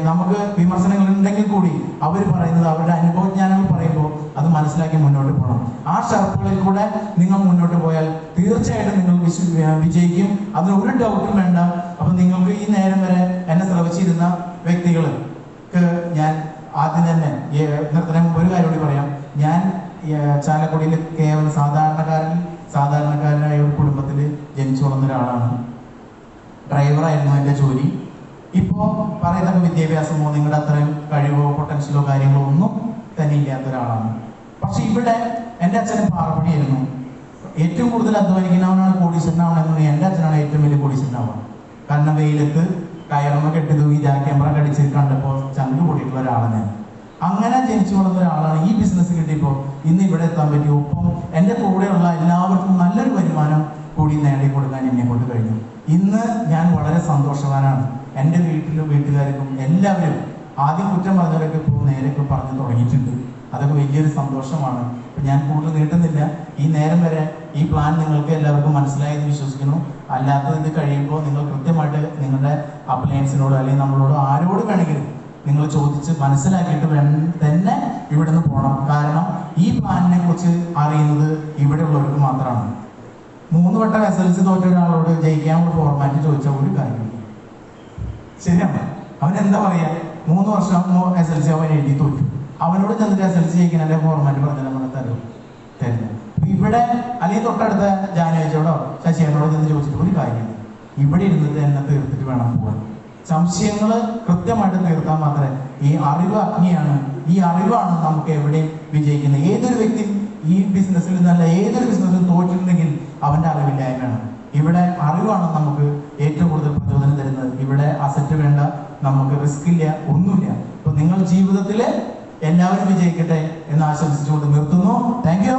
നമുക്ക് വിമർശനങ്ങൾ ഉണ്ടെങ്കിൽ കൂടി അവർ പറയുന്നത് അവരുടെ അനുഭവജ്ഞാനങ്ങൾ പറയുമ്പോൾ അത് മനസ്സിലാക്കി മുന്നോട്ട് പോകണം. ആ ഷെർപ്പുകളിൽ കൂടെ നിങ്ങൾ മുന്നോട്ട് പോയാൽ തീർച്ചയായിട്ടും നിങ്ങൾ വിജയിക്കും. അതിന് ഒരു ഡൗട്ടും വേണ്ട. അപ്പൊ നിങ്ങൾക്ക് ഈ നേരം വരെ എന്നെ ശ്രമിച്ചിരുന്ന വ്യക്തികൾക്ക് ഞാൻ ആദ്യം തന്നെ നിർത്തണം ഒരു കാര്യം കൂടി പറയാം. ഞാൻ ചാലക്കുടിയിൽ കേവലം സാധാരണക്കാരനായ ഒരു കുടുംബത്തിൽ ജനിച്ചു വളർന്ന ഒരാളാണ്. ഡ്രൈവറായിരുന്നു എൻ്റെ ജോലി. ഇപ്പോൾ പറയുന്ന വിദ്യാഭ്യാസമോ നിങ്ങളുടെ അത്രയും കഴിവോ പൊട്ടൻഷ്യലോ കാര്യങ്ങളോ ഒന്നും തന്നെ ഇല്ലാത്ത ഒരാളാണ്. പക്ഷെ ഇവിടെ എൻ്റെ അച്ഛന് പാറപ്പണിയായിരുന്നു. ഏറ്റവും കൂടുതൽ അധ്വാനിക്കുന്നവനാണ് കോടീശ്വരനാവണമെന്ന് എൻ്റെ അച്ഛനാണ് ഏറ്റവും വലിയ കോടീശ്വരനാവുക. കാരണം വെയിലത്ത് കയറുമ്പ കെട്ടി തൂങ്ങി ക്യാമറ കടിച്ച് കണ്ടപ്പോൾ ചങ്ക് പൊട്ടിയിട്ടുള്ള ഒരാളാണ് ഞാൻ. അങ്ങനെ ജനിച്ചു വളർന്ന ഒരാളാണ്. ഈ ബിസിനസ് കിട്ടിയപ്പോൾ ഇന്ന് ഇവിടെ എത്താൻ പറ്റി. ഒപ്പം എൻ്റെ കൂടെയുള്ള എല്ലാവർക്കും നല്ലൊരു വരുമാനം കൂടി നേടിക്കൊടുക്കാൻ എന്നെ കൊണ്ട് കഴിഞ്ഞു. ഇന്ന് ഞാൻ വളരെ സന്തോഷവാനാണ്. എൻ്റെ വീട്ടിലും വീട്ടുകാർക്കും എല്ലാവരും ആദ്യം കുറ്റം പറഞ്ഞവരൊക്കെ ഇപ്പോൾ നേരെയൊക്കെ പറഞ്ഞു തുടങ്ങിയിട്ടുണ്ട്. അതൊക്കെ വലിയൊരു സന്തോഷമാണ്. ഇപ്പം ഞാൻ കൂടുതൽ നീട്ടുന്നില്ല. ഈ നേരം വരെ ഈ പ്ലാൻ നിങ്ങൾക്ക് എല്ലാവർക്കും മനസ്സിലായെന്ന് വിശ്വസിക്കുന്നു. അല്ലാത്തത് ഇത് കഴിയുമ്പോൾ നിങ്ങൾ കൃത്യമായിട്ട് നിങ്ങളുടെ അപ്ലയൻസിനോട് അല്ലെങ്കിൽ നമ്മളോട് ആരോട് വേണമെങ്കിലും നിങ്ങൾ ചോദിച്ച് മനസ്സിലാക്കിയിട്ട് തന്നെ ഇവിടെ നിന്ന് പോകണം. കാരണം ഈ പ്ലാനിനെ കുറിച്ച് അറിയുന്നത് ഇവിടെ ഉള്ളവർക്ക് മാത്രമാണ്. 3 വട്ടം SLC തോറ്റ ഒരാളോട് ജയിക്കാനുള്ള ഫോർമാറ്റ് ചോദിച്ചാൽ ഒരു കാര്യമില്ല. ശരിയാണ്. അവൻ എന്താ പറയാ? 3 വർഷം SLC അവൻ എഴുതി തോറ്റു. അവനോട് ചെന്നിട്ട് SLC ജയിക്കുന്നതിന്റെ ഫോർമാറ്റ് പറഞ്ഞാൽ നമ്മൾ തരില്ല. ഇവിടെ അല്ലെങ്കിൽ തൊട്ടടുത്ത ജാനുവരിയോടോ ശശിയോടോ ചെന്ന് ചോദിച്ചിട്ട് ഒരു കാര്യമില്ല. ഇവിടെ ഇരുന്നിട്ട് എന്നെ തീർത്തിട്ട് വേണം പോകാൻ. സംശയങ്ങൾ കൃത്യമായിട്ട് തീർത്താൽ മാത്രമേ. ഈ അറിവ് അഗ്നിയാണ്. ഈ അറിവാണ് നമുക്ക് എവിടെയും വിജയിക്കുന്നത്. ഏതൊരു വ്യക്തി ഈ ബിസിനസ്സിൽ നിന്നല്ല ഏതൊരു ബിസിനസ്സിലും തോറ്റിട്ടുണ്ടെങ്കിൽ അവൻ്റെ അറിവില്ലായ്മയാണ്. ഇവിടെ അറിവാണ് നമുക്ക് ഏറ്റവും കൂടുതൽ പ്രചോദനം തരുന്നത്. ഇവിടെ അസറ്റ് വേണ്ട, നമുക്ക് റിസ്ക് ഇല്ല, ഒന്നുമില്ല. അപ്പൊ നിങ്ങൾ ജീവിതത്തിൽ എല്ലാവരും വിജയിക്കട്ടെ എന്ന് ആശംസിച്ചുകൊണ്ട് നിർത്തുന്നു. Thank you.